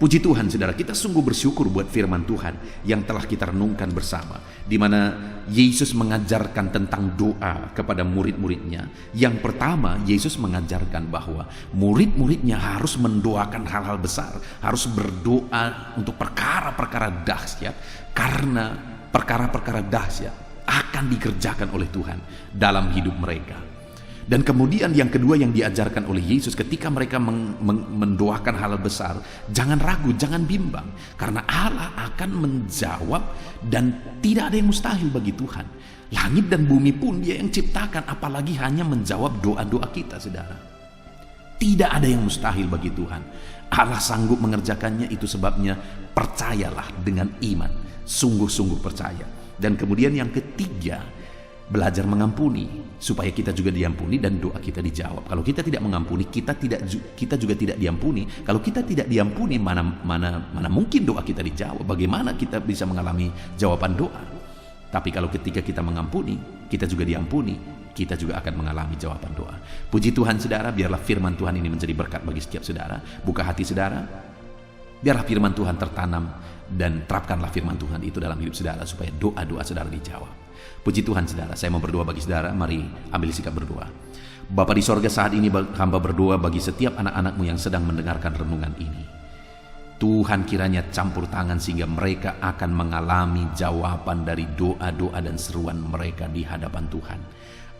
Puji Tuhan, saudara, kita sungguh bersyukur buat firman Tuhan yang telah kita renungkan bersama, di mana Yesus mengajarkan tentang doa kepada murid-muridnya. Yang pertama, Yesus mengajarkan bahwa murid-muridnya harus mendoakan hal-hal besar, harus berdoa untuk perkara-perkara dahsyat, karena perkara-perkara dahsyat akan dikerjakan oleh Tuhan dalam hidup mereka. Dan kemudian yang kedua yang diajarkan oleh Yesus, ketika mereka mendoakan hal besar, jangan ragu, jangan bimbang, karena Allah akan menjawab dan tidak ada yang mustahil bagi Tuhan. Langit dan bumi pun Dia yang ciptakan, apalagi hanya menjawab doa-doa kita, saudara. Tidak ada yang mustahil bagi Tuhan. Allah sanggup mengerjakannya, itu sebabnya percayalah dengan iman, sungguh-sungguh percaya. Dan kemudian yang ketiga, belajar mengampuni supaya kita juga diampuni dan doa kita dijawab. Kalau kita tidak mengampuni, kita juga tidak diampuni. Kalau kita tidak diampuni, mana mungkin doa kita dijawab? Bagaimana kita bisa mengalami jawaban doa? Tapi kalau ketika kita mengampuni, kita juga diampuni, kita juga akan mengalami jawaban doa. Puji Tuhan, saudara, biarlah firman Tuhan ini menjadi berkat bagi setiap saudara. Buka hati saudara, biarlah firman Tuhan tertanam, dan terapkanlah firman Tuhan itu dalam hidup saudara supaya doa-doa saudara dijawab. Puji Tuhan, saudara, saya mau berdoa bagi saudara. Mari ambil sikap berdoa. Bapa di sorga, saat ini hamba berdoa bagi setiap anak-anakmu yang sedang mendengarkan renungan ini. Tuhan kiranya campur tangan sehingga mereka akan mengalami jawaban dari doa-doa dan seruan mereka di hadapan Tuhan.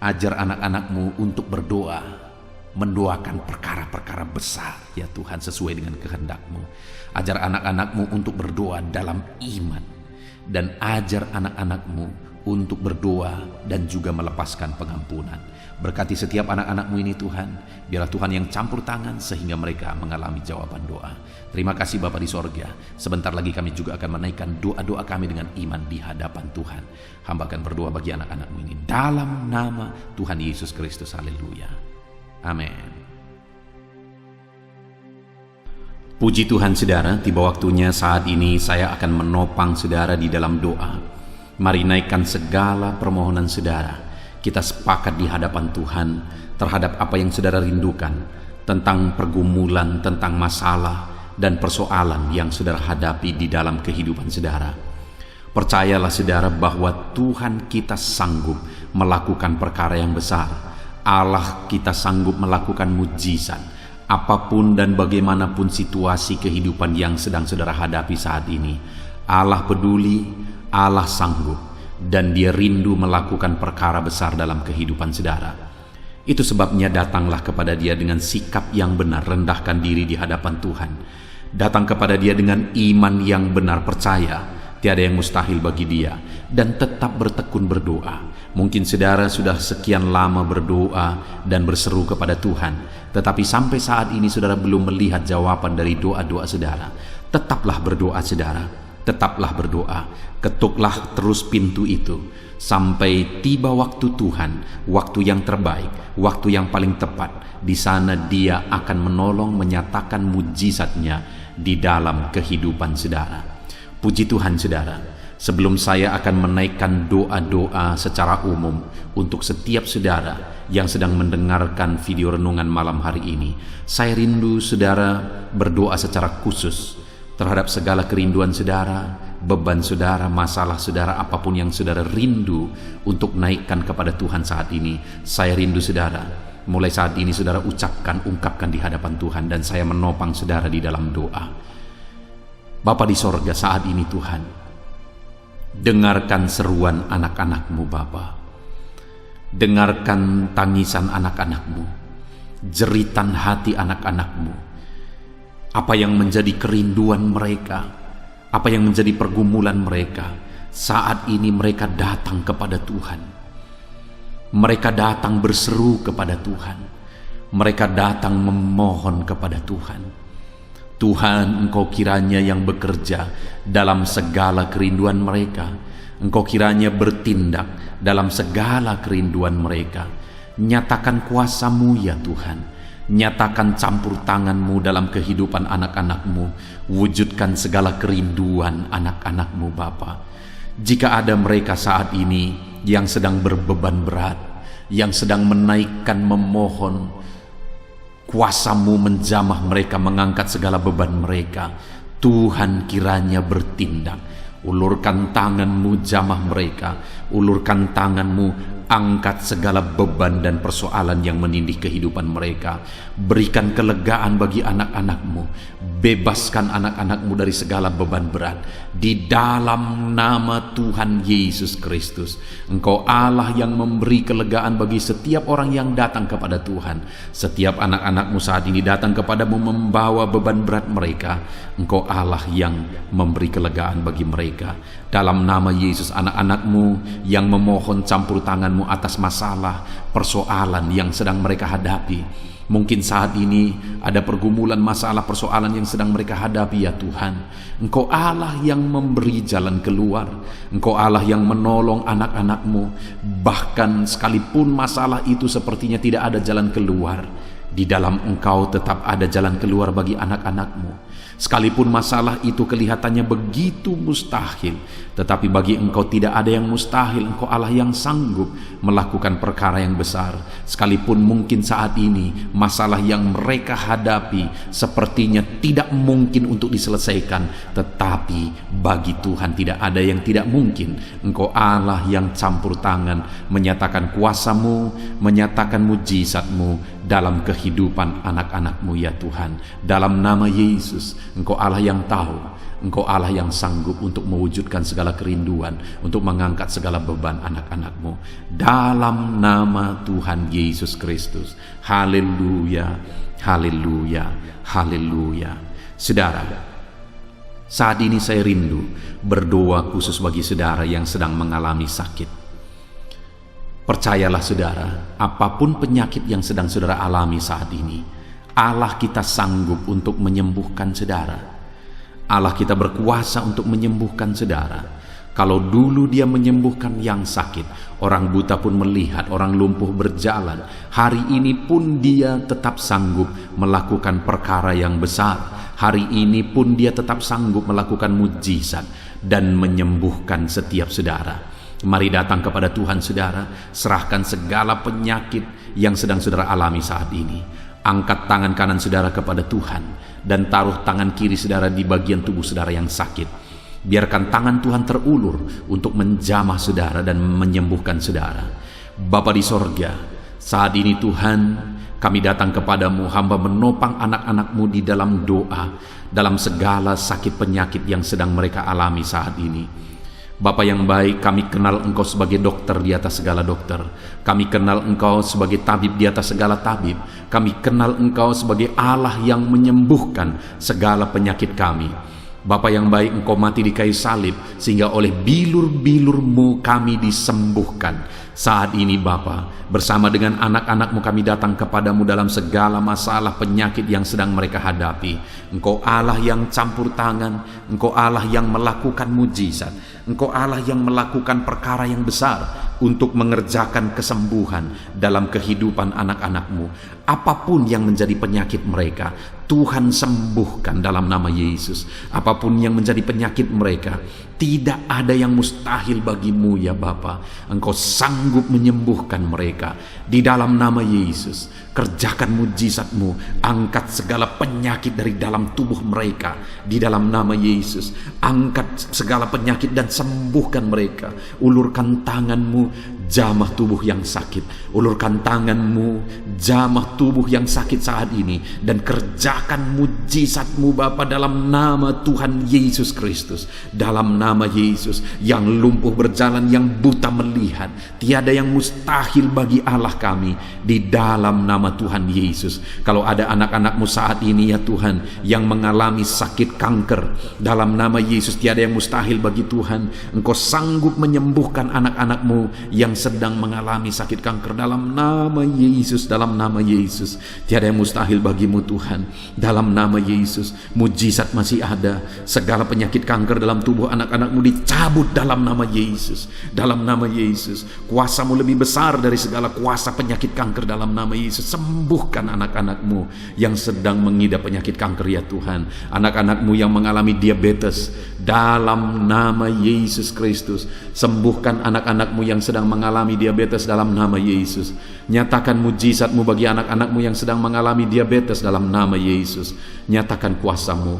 Ajar anak-anakmu untuk berdoa, mendoakan perkara-perkara besar, ya Tuhan, sesuai dengan kehendak-Mu. Ajar anak-anakmu untuk berdoa dalam iman, dan ajar anak-anakmu untuk berdoa dan juga melepaskan pengampunan. Berkati setiap anak-anakmu ini Tuhan, biarlah Tuhan yang campur tangan sehingga mereka mengalami jawaban doa. Terima kasih Bapa di sorga. Sebentar lagi kami juga akan menaikkan doa-doa kami dengan iman di hadapan Tuhan. Hamba akan berdoa bagi anak-anakmu ini dalam nama Tuhan Yesus Kristus. Haleluya. Amin. Puji Tuhan, saudara, tiba waktunya saat ini saya akan menopang saudara di dalam doa. Mari naikkan segala permohonan saudara. Kita sepakat di hadapan Tuhan terhadap apa yang saudara rindukan, tentang pergumulan, tentang masalah dan persoalan yang saudara hadapi di dalam kehidupan saudara. Percayalah saudara bahwa Tuhan kita sanggup melakukan perkara yang besar. Allah kita sanggup melakukan mujizat. Apapun dan bagaimanapun situasi kehidupan yang sedang saudara hadapi saat ini, Allah peduli, Allah sanggup, dan Dia rindu melakukan perkara besar dalam kehidupan saudara. Itu sebabnya datanglah kepada Dia dengan sikap yang benar, rendahkan diri di hadapan Tuhan. Datang kepada Dia dengan iman yang benar, percaya tiada yang mustahil bagi Dia, dan tetap bertekun berdoa. Mungkin saudara sudah sekian lama berdoa dan berseru kepada Tuhan, tetapi sampai saat ini saudara belum melihat jawaban dari doa-doa saudara. Tetaplah berdoa saudara. Tetaplah berdoa, ketuklah terus pintu itu sampai tiba waktu Tuhan, waktu yang terbaik, waktu yang paling tepat. Di sana Dia akan menolong, menyatakan mujizatnya di dalam kehidupan saudara. Puji Tuhan, saudara. Sebelum saya akan menaikkan doa-doa secara umum untuk setiap saudara yang sedang mendengarkan video renungan malam hari ini, saya rindu saudara berdoa secara khusus terhadap segala kerinduan saudara, beban saudara, masalah saudara, apapun yang saudara rindu untuk naikkan kepada Tuhan saat ini. Saya rindu saudara, mulai saat ini saudara ungkapkan di hadapan Tuhan, dan saya menopang saudara di dalam doa. Bapa di sorga, saat ini Tuhan, Dengarkan seruan anak-anak-Mu Bapa. Dengarkan tangisan anak-anak-Mu, jeritan hati anak-anak-Mu. Apa yang menjadi kerinduan mereka, apa yang menjadi pergumulan mereka. Saat ini mereka datang kepada Tuhan. Mereka datang berseru kepada Tuhan. Mereka datang memohon kepada Tuhan. Tuhan, Engkau kiranya yang bekerja dalam segala kerinduan mereka. Engkau kiranya bertindak dalam segala kerinduan mereka. Nyatakan kuasa-Mu ya Tuhan. Nyatakan campur tangan-Mu dalam kehidupan anak-anak-Mu. Wujudkan segala kerinduan anak-anak-Mu Bapa. Jika ada mereka saat ini yang sedang berbeban berat, yang sedang menaikkan memohon, kuasa-Mu menjamah mereka, mengangkat segala beban mereka. Tuhan kiranya bertindak. Ulurkan tangan-Mu, jamah mereka. Ulurkan tangan-Mu, angkat segala beban dan persoalan yang menindih kehidupan mereka. Berikan kelegaan bagi anak-anak-Mu. Bebaskan anak-anak-Mu dari segala beban berat. Di dalam nama Tuhan Yesus Kristus. Engkau Allah yang memberi kelegaan bagi setiap orang yang datang kepada Tuhan. Setiap anak-anak-Mu saat ini datang kepadamu membawa beban berat mereka. Engkau Allah yang memberi kelegaan bagi mereka. Dalam nama Yesus, anak-anak-Mu yang memohon campur tangan-Mu atas masalah, persoalan yang sedang mereka hadapi. Mungkin saat ini ada pergumulan, masalah, persoalan yang sedang mereka hadapi ya Tuhan. Engkau Allah yang memberi jalan keluar. Engkau Allah yang menolong anak-anak-Mu. Bahkan sekalipun masalah itu sepertinya tidak ada jalan keluar, di dalam Engkau tetap ada jalan keluar bagi anak-anak-Mu. Sekalipun masalah itu kelihatannya begitu mustahil, tetapi bagi Engkau tidak ada yang mustahil. Engkau Allah yang sanggup melakukan perkara yang besar. Sekalipun mungkin saat ini masalah yang mereka hadapi sepertinya tidak mungkin untuk diselesaikan, tetapi bagi Tuhan tidak ada yang tidak mungkin. Engkau Allah yang campur tangan, menyatakan kuasa-Mu, menyatakan mujizat-Mu dalam kehidupan anak-anak-Mu ya Tuhan. Dalam nama Yesus, Engkau Allah yang tahu, Engkau Allah yang sanggup untuk mewujudkan segala kerinduan, untuk mengangkat segala beban anak-anak-Mu. Dalam nama Tuhan Yesus Kristus. Haleluya, haleluya, haleluya. Saudara, saat ini saya rindu berdoa khusus bagi saudara yang sedang mengalami sakit. Percayalah saudara, apapun penyakit yang sedang saudara alami saat ini, Allah kita sanggup untuk menyembuhkan saudara. Allah kita berkuasa untuk menyembuhkan saudara. Kalau dulu Dia menyembuhkan yang sakit, orang buta pun melihat, orang lumpuh berjalan. Hari ini pun Dia tetap sanggup melakukan perkara yang besar. Hari ini pun Dia tetap sanggup melakukan mujizat dan menyembuhkan setiap saudara. Mari datang kepada Tuhan saudara, serahkan segala penyakit yang sedang saudara alami saat ini. Angkat tangan kanan saudara kepada Tuhan dan taruh tangan kiri saudara di bagian tubuh saudara yang sakit. Biarkan tangan Tuhan terulur untuk menjamah saudara dan menyembuhkan saudara. Bapa di sorga, saat ini Tuhan, kami datang kepadamu, hamba menopang anak-anak-Mu di dalam doa, dalam segala sakit penyakit yang sedang mereka alami saat ini. Bapa yang baik, kami kenal Engkau sebagai dokter di atas segala dokter. Kami kenal Engkau sebagai tabib di atas segala tabib. Kami kenal Engkau sebagai Allah yang menyembuhkan segala penyakit kami. Bapa yang baik, Engkau mati di kayu salib sehingga oleh bilur-bilur-Mu kami disembuhkan. Saat ini Bapa, bersama dengan anak-anak-Mu kami datang kepadamu dalam segala masalah penyakit yang sedang mereka hadapi. Engkau Allah yang campur tangan, Engkau Allah yang melakukan mujizat, Engkau Allah yang melakukan perkara yang besar untuk mengerjakan kesembuhan dalam kehidupan anak-anak-Mu. Apapun yang menjadi penyakit mereka, Tuhan sembuhkan dalam nama Yesus. Apapun yang menjadi penyakit mereka, tidak ada yang mustahil bagimu ya Bapa. Engkau sanggup menyembuhkan mereka di dalam nama Yesus. Kerjakan mujizat-Mu, angkat segala penyakit dari dalam tubuh mereka di dalam nama Yesus. Angkat segala penyakit dan sembuhkan mereka. Ulurkan tangan-Mu, jamah tubuh yang sakit. Ulurkan tangan-Mu, jamah tubuh yang sakit saat ini, dan kerjakan kerjakan mujizat-Mu Bapa, dalam nama Tuhan Yesus Kristus. Dalam nama Yesus, yang lumpuh berjalan, yang buta melihat, tiada yang mustahil bagi Allah kami, di dalam nama Tuhan Yesus. Kalau ada anak-anak-Mu saat ini ya Tuhan, yang mengalami sakit kanker, dalam nama Yesus tiada yang mustahil bagi Tuhan. Engkau sanggup menyembuhkan anak-anak-Mu yang sedang mengalami sakit kanker, dalam nama Yesus. Dalam nama Yesus, tiada yang mustahil bagimu Tuhan. Dalam nama Yesus, mujizat masih ada. Segala penyakit kanker dalam tubuh anak-anak-Mu dicabut dalam nama Yesus. Dalam nama Yesus, kuasa-Mu lebih besar dari segala kuasa penyakit kanker. Dalam nama Yesus, sembuhkan anak-anak-Mu yang sedang mengidap penyakit kanker ya Tuhan. Anak-anak-Mu yang mengalami diabetes, dalam nama Yesus Kristus, sembuhkan anak-anak-Mu yang sedang mengalami diabetes dalam nama Yesus. Nyatakan mujizat-Mu bagi anak-anak-Mu yang sedang mengalami diabetes dalam nama Yesus. Nyatakan kuasa-Mu,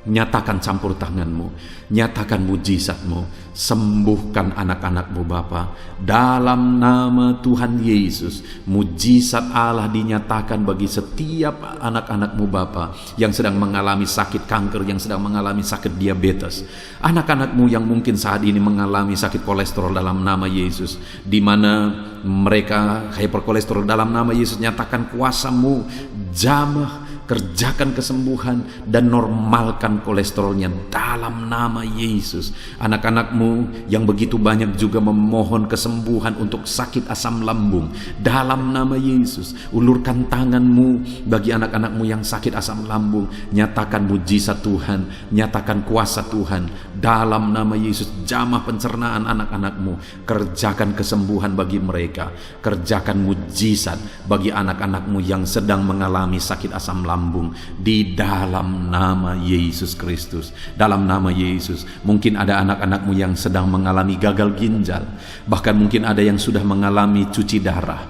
nyatakan campur tangan-Mu, nyatakan mujizat-Mu. Sembuhkan anak-anak-Mu Bapa, dalam nama Tuhan Yesus. Mujizat Allah dinyatakan bagi setiap anak-anak-Mu Bapa yang sedang mengalami sakit kanker, yang sedang mengalami sakit diabetes. Anak-anak-Mu yang mungkin saat ini mengalami sakit kolesterol, dalam nama Yesus, di mana mereka hyperkolesterol, dalam nama Yesus, nyatakan kuasa-Mu, jamah, kerjakan kesembuhan dan normalkan kolesterolnya dalam nama Yesus. Anak-anak-Mu yang begitu banyak juga memohon kesembuhan untuk sakit asam lambung, dalam nama Yesus, ulurkan tangan-Mu bagi anak-anak-Mu yang sakit asam lambung. Nyatakan mujizat Tuhan, nyatakan kuasa Tuhan dalam nama Yesus. Jamah pencernaan anak-anak-Mu, kerjakan kesembuhan bagi mereka, kerjakan mujizat bagi anak-anak-Mu yang sedang mengalami sakit asam lambung, di dalam nama Yesus Kristus. Dalam nama Yesus, mungkin ada anak-anak-Mu yang sedang mengalami gagal ginjal, bahkan mungkin ada yang sudah mengalami cuci darah.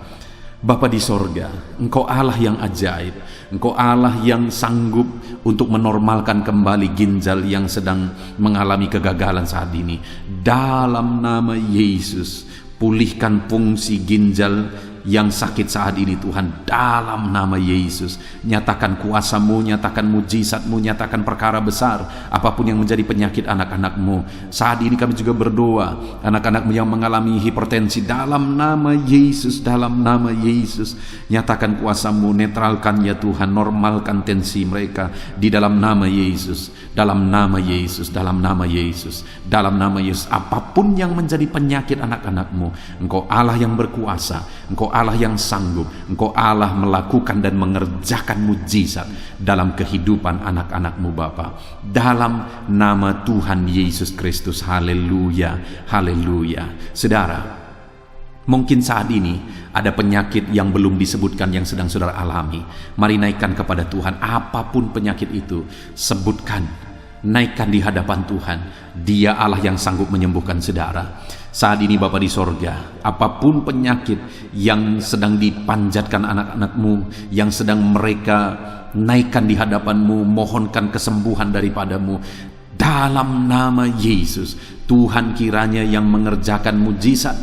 Bapa di sorga, Engkau Allah yang ajaib, Engkau Allah yang sanggup untuk menormalkan kembali ginjal yang sedang mengalami kegagalan saat ini. Dalam nama Yesus, pulihkan fungsi ginjal yang sakit saat ini Tuhan, dalam nama Yesus. Nyatakan kuasa-Mu, nyatakan mujizat-Mu, nyatakan perkara besar apapun yang menjadi penyakit anak-anak-Mu. Saat ini kami juga berdoa, anak-anak-Mu yang mengalami hipertensi, dalam nama Yesus, dalam nama Yesus, nyatakan kuasa-Mu, netralkan ya Tuhan, normalkan tensi mereka di dalam nama Yesus. Dalam nama Yesus, dalam nama Yesus, dalam nama Yesus. Apapun yang menjadi penyakit anak-anak-Mu, Engkau Allah yang berkuasa, Engkau Allah yang sanggup, Engkau Allah melakukan dan mengerjakan mujizat dalam kehidupan anak-anak-Mu Bapa, dalam nama Tuhan Yesus Kristus. Haleluya, haleluya. Saudara, mungkin saat ini ada penyakit yang belum disebutkan yang sedang saudara alami. Mari naikkan kepada Tuhan apapun penyakit itu, sebutkan, naikkan di hadapan Tuhan. Dia Allah yang sanggup menyembuhkan saudara. Saat ini Bapa di sorga, apapun penyakit yang sedang dipanjatkan anak-anak-Mu, yang sedang mereka naikkan di hadapan-Mu, mohonkan kesembuhan daripada-Mu, dalam nama Yesus, Tuhan kiranya yang mengerjakan mujizat,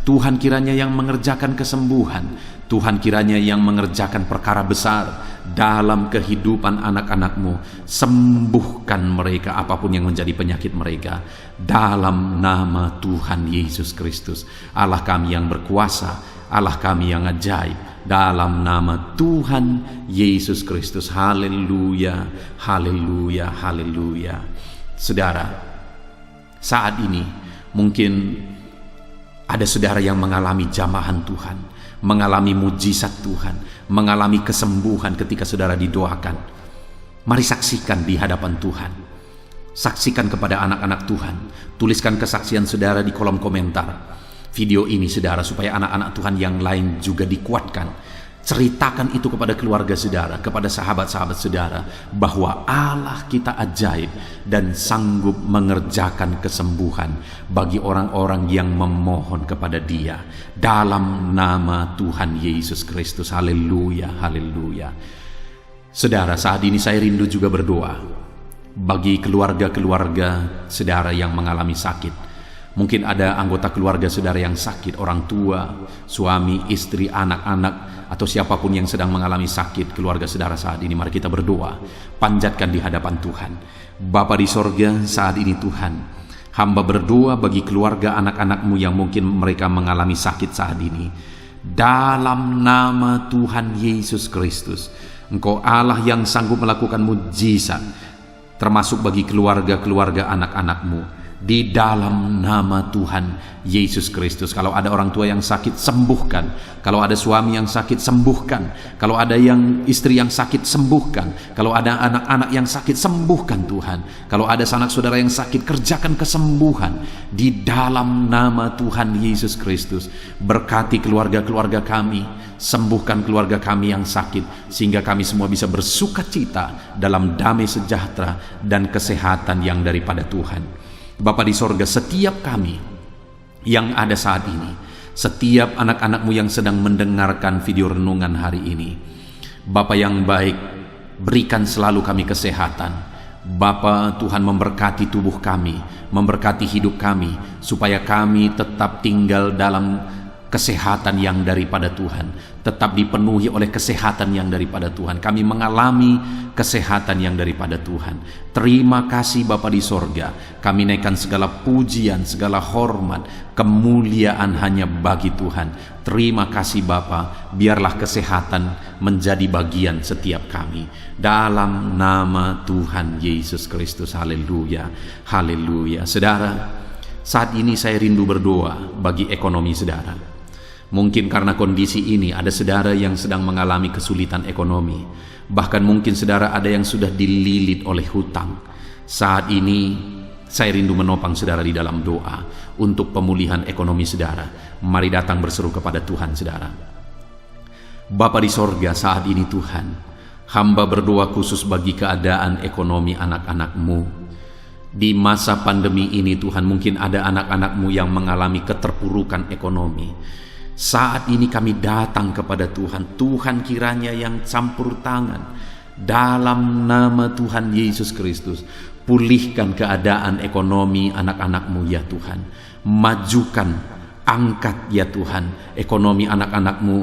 Tuhan kiranya yang mengerjakan kesembuhan, Tuhan kiranya yang mengerjakan perkara besar dalam kehidupan anak-anak-Mu. Sembuhkan mereka apapun yang menjadi penyakit mereka, dalam nama Tuhan Yesus Kristus. Allah kami yang berkuasa, Allah kami yang ajaib, dalam nama Tuhan Yesus Kristus. Haleluya, haleluya, haleluya. Saudara, saat ini mungkin ada saudara yang mengalami jamahan Tuhan, mengalami mujizat Tuhan, mengalami kesembuhan ketika saudara didoakan. Mari saksikan di hadapan Tuhan. Saksikan kepada anak-anak Tuhan. Tuliskan kesaksian saudara di kolom komentar video ini saudara, supaya anak-anak Tuhan yang lain juga dikuatkan. Ceritakan itu kepada keluarga saudara, kepada sahabat-sahabat saudara, bahwa Allah kita ajaib dan sanggup mengerjakan kesembuhan bagi orang-orang yang memohon kepada Dia, dalam nama Tuhan Yesus Kristus. Haleluya, haleluya. Saudara, saat ini saya rindu juga berdoa bagi keluarga-keluarga saudara yang mengalami sakit. Mungkin ada anggota keluarga saudara yang sakit, orang tua, suami, istri, anak-anak, atau siapapun yang sedang mengalami sakit keluarga saudara saat ini. Mari kita berdoa, panjatkan di hadapan Tuhan. Bapa di sorga, saat ini Tuhan, hamba berdoa bagi keluarga anak-anak-Mu yang mungkin mereka mengalami sakit saat ini. Dalam nama Tuhan Yesus Kristus, Engkau Allah yang sanggup melakukan mujizat, termasuk bagi keluarga-keluarga anak-anak-Mu. Di dalam nama Tuhan Yesus Kristus. Kalau ada orang tua yang sakit, sembuhkan. Kalau ada suami yang sakit, sembuhkan. Kalau ada yang istri yang sakit, sembuhkan. Kalau ada anak-anak yang sakit, sembuhkan Tuhan. Kalau ada sanak saudara yang sakit, kerjakan kesembuhan. Di dalam nama Tuhan Yesus Kristus. Berkati keluarga-keluarga kami, sembuhkan keluarga kami yang sakit, sehingga kami semua bisa bersukacita dalam damai sejahtera dan kesehatan yang daripada Tuhan. Bapa di sorga, setiap kami yang ada saat ini, setiap anak-anak-Mu yang sedang mendengarkan video renungan hari ini, Bapa yang baik, berikan selalu kami kesehatan. Bapa, Tuhan memberkati tubuh kami, memberkati hidup kami, supaya kami tetap tinggal dalam kesehatan yang daripada Tuhan, tetap dipenuhi oleh kesehatan yang daripada Tuhan. Kami mengalami kesehatan yang daripada Tuhan. Terima kasih Bapa di sorga. Kami naikkan segala pujian, segala hormat, kemuliaan hanya bagi Tuhan. Terima kasih Bapa. Biarlah kesehatan menjadi bagian setiap kami. Dalam nama Tuhan Yesus Kristus. Haleluya. Haleluya. Saudara, saat ini saya rindu berdoa bagi ekonomi saudara. Mungkin karena kondisi ini ada saudara yang sedang mengalami kesulitan ekonomi. Bahkan mungkin saudara ada yang sudah dililit oleh hutang. Saat ini saya rindu menopang saudara di dalam doa untuk pemulihan ekonomi saudara. Mari datang berseru kepada Tuhan saudara. Bapa di sorga, saat ini Tuhan, hamba berdoa khusus bagi keadaan ekonomi anak-anak-Mu. Di masa pandemi ini Tuhan, mungkin ada anak-anak-Mu yang mengalami keterpurukan ekonomi. Saat ini kami datang kepada Tuhan. Tuhan kiranya yang campur tangan. Dalam nama Tuhan Yesus Kristus, pulihkan keadaan ekonomi anak-anak-Mu ya Tuhan. Majukan, angkat ya Tuhan ekonomi anak-anak-Mu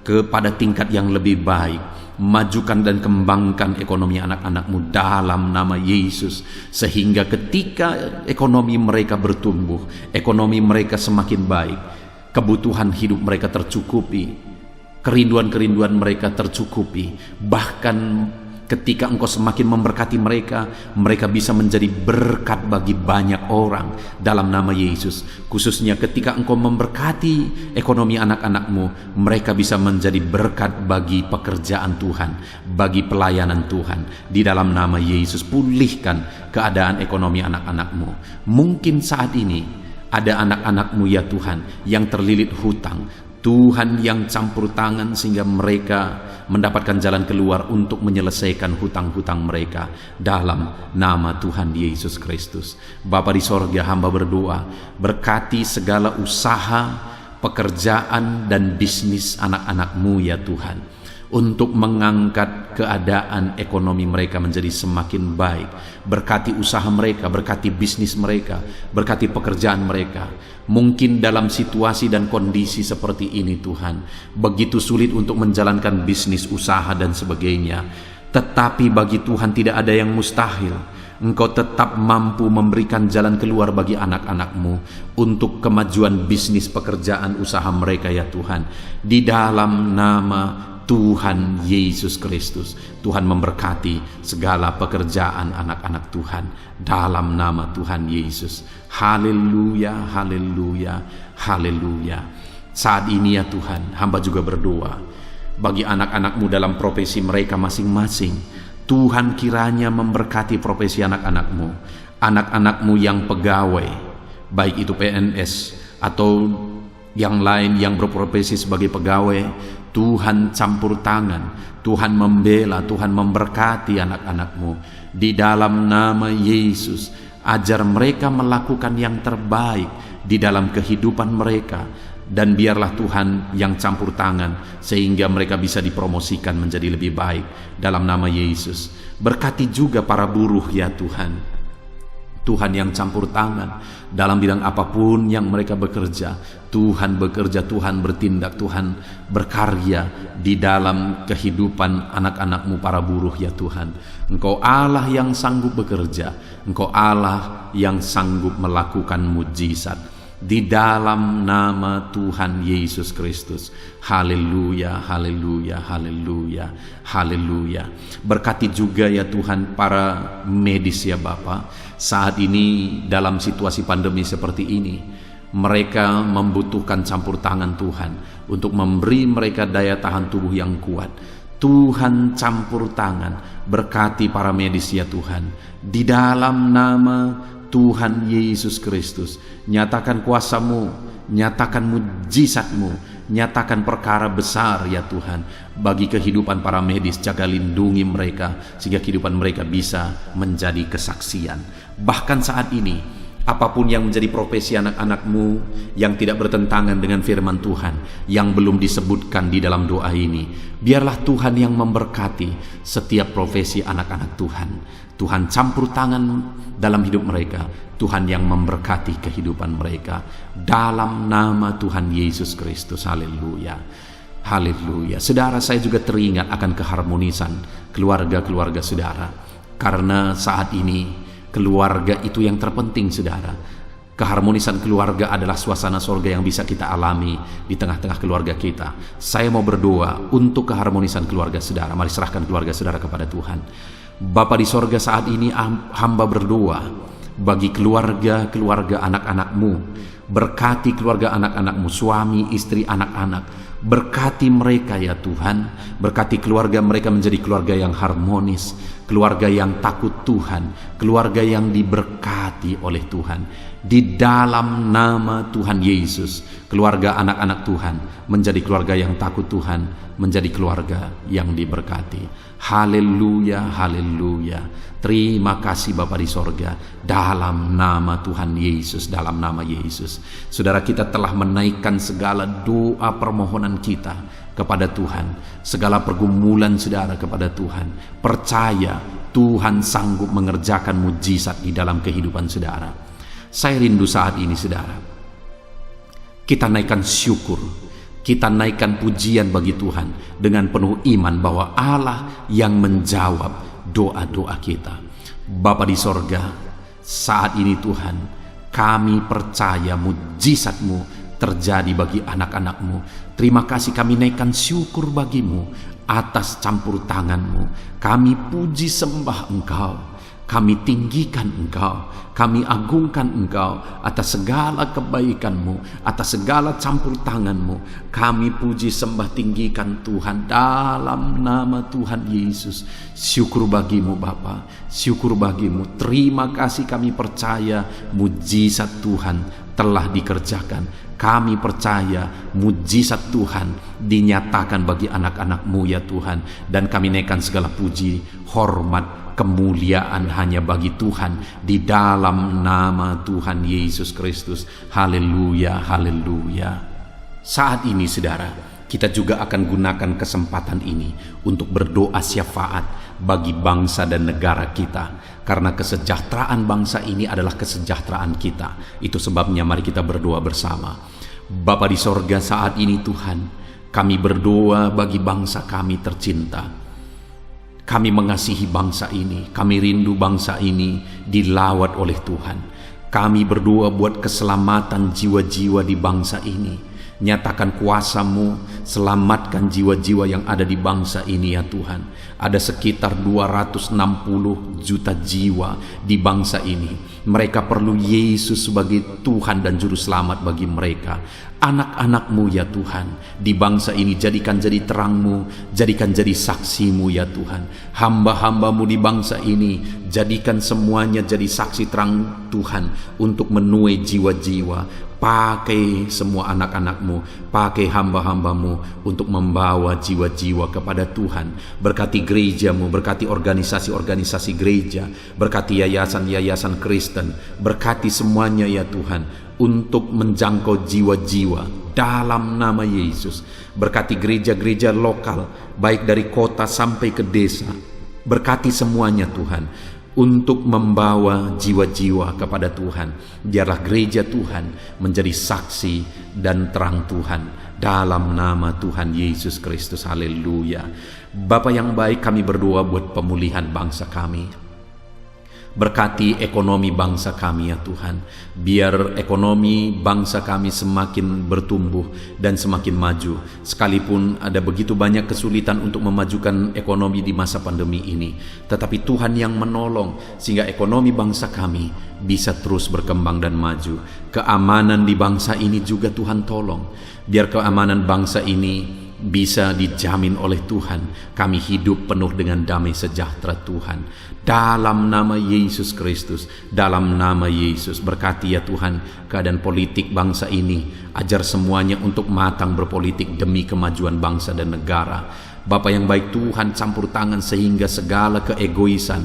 kepada tingkat yang lebih baik. Majukan dan kembangkan ekonomi anak-anak-Mu dalam nama Yesus, sehingga ketika ekonomi mereka bertumbuh, ekonomi mereka semakin baik, kebutuhan hidup mereka tercukupi, kerinduan-kerinduan mereka tercukupi. Bahkan ketika Engkau semakin memberkati mereka, mereka bisa menjadi berkat bagi banyak orang dalam nama Yesus. Khususnya ketika Engkau memberkati ekonomi anak-anak-Mu, mereka bisa menjadi berkat bagi pekerjaan Tuhan, bagi pelayanan Tuhan. Di dalam nama Yesus, pulihkan keadaan ekonomi anak-anak-Mu. Mungkin saat ini ada anak-anak-Mu ya Tuhan yang terlilit hutang. Tuhan yang campur tangan sehingga mereka mendapatkan jalan keluar untuk menyelesaikan hutang-hutang mereka dalam nama Tuhan Yesus Kristus. Bapa di sorga, hamba berdoa, berkati segala usaha, pekerjaan dan bisnis anak-anak-Mu ya Tuhan, untuk mengangkat keadaan ekonomi mereka menjadi semakin baik. Berkati usaha mereka, berkati bisnis mereka, berkati pekerjaan mereka. Mungkin dalam situasi dan kondisi seperti ini Tuhan, begitu sulit untuk menjalankan bisnis, usaha dan sebagainya. Tetapi bagi Tuhan tidak ada yang mustahil. Engkau tetap mampu memberikan jalan keluar bagi anak-anak-Mu untuk kemajuan bisnis, pekerjaan, usaha mereka ya Tuhan. Di dalam nama Tuhan Yesus Kristus, Tuhan memberkati segala pekerjaan anak-anak Tuhan dalam nama Tuhan Yesus. Haleluya, haleluya, haleluya. Saat ini ya Tuhan, hamba juga berdoa bagi anak-anak-Mu dalam profesi mereka masing-masing. Tuhan kiranya memberkati profesi anak-anak-Mu, anak-anak-Mu yang pegawai, baik itu PNS atau yang lain yang berprofesi sebagai pegawai. Tuhan campur tangan, Tuhan membela, Tuhan memberkati anak-anak-Mu. Di dalam nama Yesus, ajar mereka melakukan yang terbaik di dalam kehidupan mereka. Dan biarlah Tuhan yang campur tangan sehingga mereka bisa dipromosikan menjadi lebih baik dalam nama Yesus. Berkati juga para buruh ya Tuhan. Tuhan yang campur tangan dalam bidang apapun yang mereka bekerja. Tuhan bekerja, Tuhan bertindak, Tuhan berkarya di dalam kehidupan anak-anak-Mu para buruh ya Tuhan. Engkau Allah yang sanggup bekerja, Engkau Allah yang sanggup melakukan mujizat. Di dalam nama Tuhan Yesus Kristus. Haleluya, haleluya, haleluya, haleluya. Berkati juga ya Tuhan para medis ya Bapa. Saat ini dalam situasi pandemi seperti ini, mereka membutuhkan campur tangan Tuhan untuk memberi mereka daya tahan tubuh yang kuat. Tuhan campur tangan, berkati para medis ya Tuhan. Di dalam nama Tuhan Yesus Kristus, nyatakan kuasa-Mu, nyatakan mujizat-Mu, nyatakan perkara besar ya Tuhan bagi kehidupan para medis. Jaga lindungi mereka sehingga kehidupan mereka bisa menjadi kesaksian. Bahkan saat ini, apapun yang menjadi profesi anak-anak-Mu yang tidak bertentangan dengan firman Tuhan yang belum disebutkan di dalam doa ini, biarlah Tuhan yang memberkati setiap profesi anak-anak Tuhan. Tuhan campur tangan dalam hidup mereka, Tuhan yang memberkati kehidupan mereka dalam nama Tuhan Yesus Kristus. Haleluya, haleluya. Saudara, saya juga teringat akan keharmonisan keluarga-keluarga saudara, karena saat ini keluarga itu yang terpenting saudara. Keharmonisan keluarga adalah suasana sorga yang bisa kita alami di tengah-tengah keluarga kita. Saya mau berdoa untuk keharmonisan keluarga saudara. Mari serahkan keluarga saudara kepada Tuhan. Bapa di sorga, saat ini hamba berdoa bagi keluarga-keluarga anak-anak-Mu. Berkati keluarga anak-anak-Mu, suami, istri, anak-anak. Berkati mereka ya Tuhan. Berkati keluarga mereka menjadi keluarga yang harmonis, keluarga yang takut Tuhan, keluarga yang diberkati oleh Tuhan. Di dalam nama Tuhan Yesus, keluarga anak-anak Tuhan menjadi keluarga yang takut Tuhan, menjadi keluarga yang diberkati. Haleluya, haleluya. Terima kasih Bapa di sorga, dalam nama Tuhan Yesus, dalam nama Yesus. Saudara, kita telah menaikkan segala doa permohonan kita kepada Tuhan, segala pergumulan saudara kepada Tuhan. Percaya Tuhan sanggup mengerjakan mujizat di dalam kehidupan saudara. Saya rindu saat ini saudara, kita naikkan syukur, kita naikkan pujian bagi Tuhan dengan penuh iman bahwa Allah yang menjawab doa-doa kita. Bapa di sorga, saat ini Tuhan, kami percaya mujizat-Mu terjadi bagi anak-anak-Mu. Terima kasih, kami naikkan syukur bagi-Mu atas campur tangan-Mu. Kami puji sembah Engkau, kami tinggikan Engkau, kami agungkan Engkau atas segala kebaikan-Mu, atas segala campur tangan-Mu. Kami puji sembah tinggikan Tuhan dalam nama Tuhan Yesus. Syukur bagi-Mu Bapa, syukur bagi-Mu. Terima kasih, kami percaya mujizat Tuhan telah dikerjakan. Kami percaya mujizat Tuhan dinyatakan bagi anak-anak-Mu ya Tuhan. Dan kami naikkan segala puji, hormat, kemuliaan hanya bagi Tuhan di dalam nama Tuhan Yesus Kristus. Haleluya, haleluya. Saat ini saudara, kita juga akan gunakan kesempatan ini untuk berdoa syafaat bagi bangsa dan negara kita, karena kesejahteraan bangsa ini adalah kesejahteraan kita. Itu sebabnya mari kita berdoa bersama. Bapa di sorga, saat ini Tuhan, kami berdoa bagi bangsa kami tercinta. Kami mengasihi bangsa ini, kami rindu bangsa ini dilawat oleh Tuhan. Kami berdoa buat keselamatan jiwa-jiwa di bangsa ini. Nyatakan kuasa-Mu, selamatkan jiwa-jiwa yang ada di bangsa ini ya Tuhan. Ada sekitar 260 juta jiwa di bangsa ini. Mereka perlu Yesus sebagai Tuhan dan Juru Selamat bagi mereka. Anak-anak-Mu ya Tuhan, di bangsa ini jadikan jadi terang-Mu, jadikan jadi saksi-Mu ya Tuhan. Hamba-hamba-Mu di bangsa ini, jadikan semuanya jadi saksi terang Tuhan untuk menuai jiwa-jiwa. Pakai semua anak-anak-Mu, pakai hamba-hamba-Mu untuk membawa jiwa-jiwa kepada Tuhan. Berkati gereja-Mu, berkati organisasi-organisasi gereja, berkati yayasan-yayasan Kristen, berkati semuanya ya Tuhan, untuk menjangkau jiwa-jiwa dalam nama Yesus. Berkati gereja-gereja lokal, baik dari kota sampai ke desa. Berkati semuanya Tuhan. untuk membawa jiwa-jiwa kepada Tuhan. Biarlah gereja Tuhan menjadi saksi dan terang Tuhan dalam nama Tuhan Yesus Kristus. Haleluya. Bapa yang baik, kami berdoa buat pemulihan bangsa kami. Berkati ekonomi bangsa kami ya Tuhan. Biar ekonomi bangsa kami semakin bertumbuh dan semakin maju. Sekalipun ada begitu banyak kesulitan untuk memajukan ekonomi di masa pandemi ini, tetapi Tuhan yang menolong sehingga ekonomi bangsa kami bisa terus berkembang dan maju. Keamanan di bangsa ini juga Tuhan tolong. Biar keamanan bangsa ini bisa dijamin oleh Tuhan. Kami hidup penuh dengan damai sejahtera Tuhan. Dalam nama Yesus Kristus, dalam nama Yesus, berkati ya Tuhan keadaan politik bangsa ini. Ajar semuanya untuk matang berpolitik demi kemajuan bangsa dan negara. Bapa yang baik, Tuhan campur tangan sehingga segala keegoisan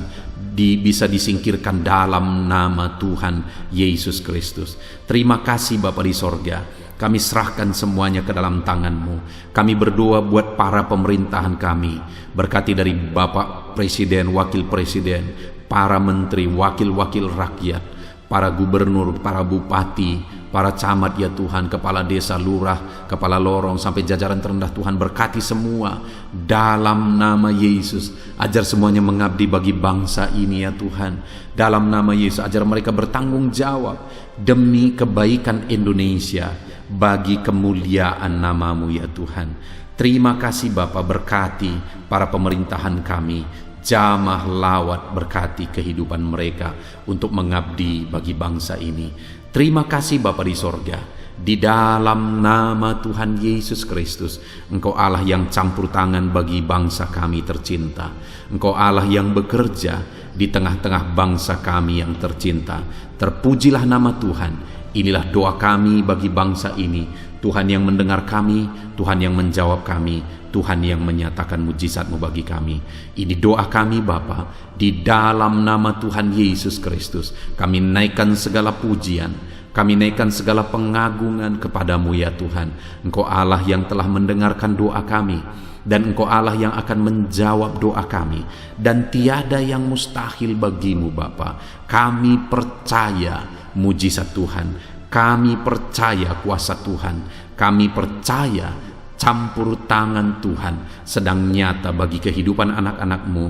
bisa disingkirkan dalam nama Tuhan Yesus Kristus. Terima kasih Bapa di sorga. Kami serahkan semuanya ke dalam tangan-Mu. Kami berdoa buat para pemerintahan kami. Berkati dari Bapak Presiden, Wakil Presiden, para menteri, wakil-wakil rakyat, para gubernur, para bupati, para camat ya Tuhan, kepala desa, lurah, kepala lorong, sampai jajaran terendah Tuhan. Berkati semua dalam nama Yesus. Ajar semuanya mengabdi bagi bangsa ini ya Tuhan. Dalam nama Yesus, ajar mereka bertanggung jawab demi kebaikan Indonesia, bagi kemuliaan nama-Mu ya Tuhan. Terima kasih Bapa, berkati para pemerintahan kami, jamah lawat, berkati kehidupan mereka untuk mengabdi bagi bangsa ini. Terima kasih Bapa di sorga. Di dalam nama Tuhan Yesus Kristus, Engkau Allah yang campur tangan bagi bangsa kami tercinta. Engkau Allah yang bekerja di tengah-tengah bangsa kami yang tercinta. Terpujilah nama Tuhan. Inilah doa kami bagi bangsa ini. Tuhan yang mendengar kami, Tuhan yang menjawab kami, Tuhan yang menyatakan mujizat-Mu bagi kami. Ini doa kami Bapa, di dalam nama Tuhan Yesus Kristus. Kami naikkan segala pujian, kami naikkan segala pengagungan kepadamu ya Tuhan. Engkau Allah yang telah mendengarkan doa kami, dan Engkau Allah yang akan menjawab doa kami, dan tiada yang mustahil bagimu Bapa. Kami percaya mujizat Tuhan, kami percaya kuasa Tuhan, kami percaya campur tangan Tuhan sedang nyata bagi kehidupan anak-anak-Mu,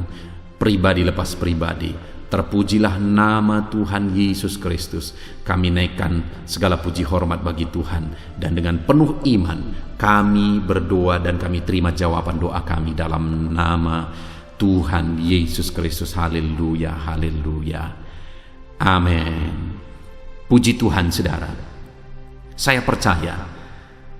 pribadi lepas pribadi. Terpujilah nama Tuhan Yesus Kristus. Kami naikkan segala puji hormat bagi Tuhan, dan dengan penuh iman kami berdoa dan kami terima jawaban doa kami dalam nama Tuhan Yesus Kristus. Haleluya, haleluya, amin. Puji Tuhan saudara. Saya percaya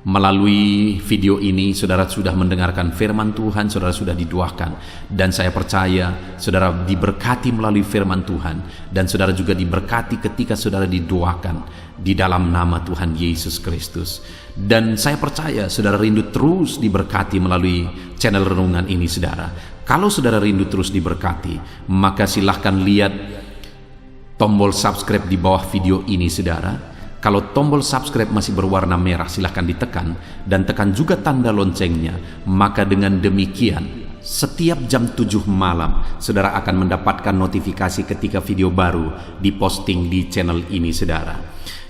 melalui video ini saudara sudah mendengarkan firman Tuhan, saudara sudah didoakan, dan saya percaya saudara diberkati melalui firman Tuhan, dan saudara juga diberkati ketika saudara didoakan di dalam nama Tuhan Yesus Kristus. Dan saya percaya saudara rindu terus diberkati melalui channel renungan ini saudara. Kalau saudara rindu terus diberkati, maka silahkan lihat tombol subscribe di bawah video ini saudara. Kalau tombol subscribe masih berwarna merah, silahkan ditekan, dan tekan juga tanda loncengnya. Maka dengan demikian setiap jam 7 malam saudara akan mendapatkan notifikasi ketika video baru diposting di channel ini saudara.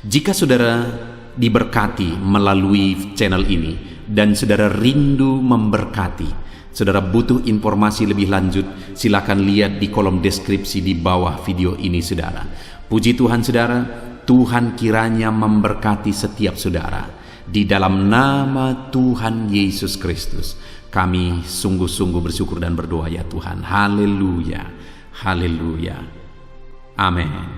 Jika saudara diberkati melalui channel ini dan saudara rindu memberkati, saudara butuh informasi lebih lanjut, silakan lihat di kolom deskripsi di bawah video ini saudara. Puji Tuhan saudara, Tuhan kiranya memberkati setiap saudara. Di dalam nama Tuhan Yesus Kristus, kami sungguh-sungguh bersyukur dan berdoa ya Tuhan. Haleluya, haleluya, amin.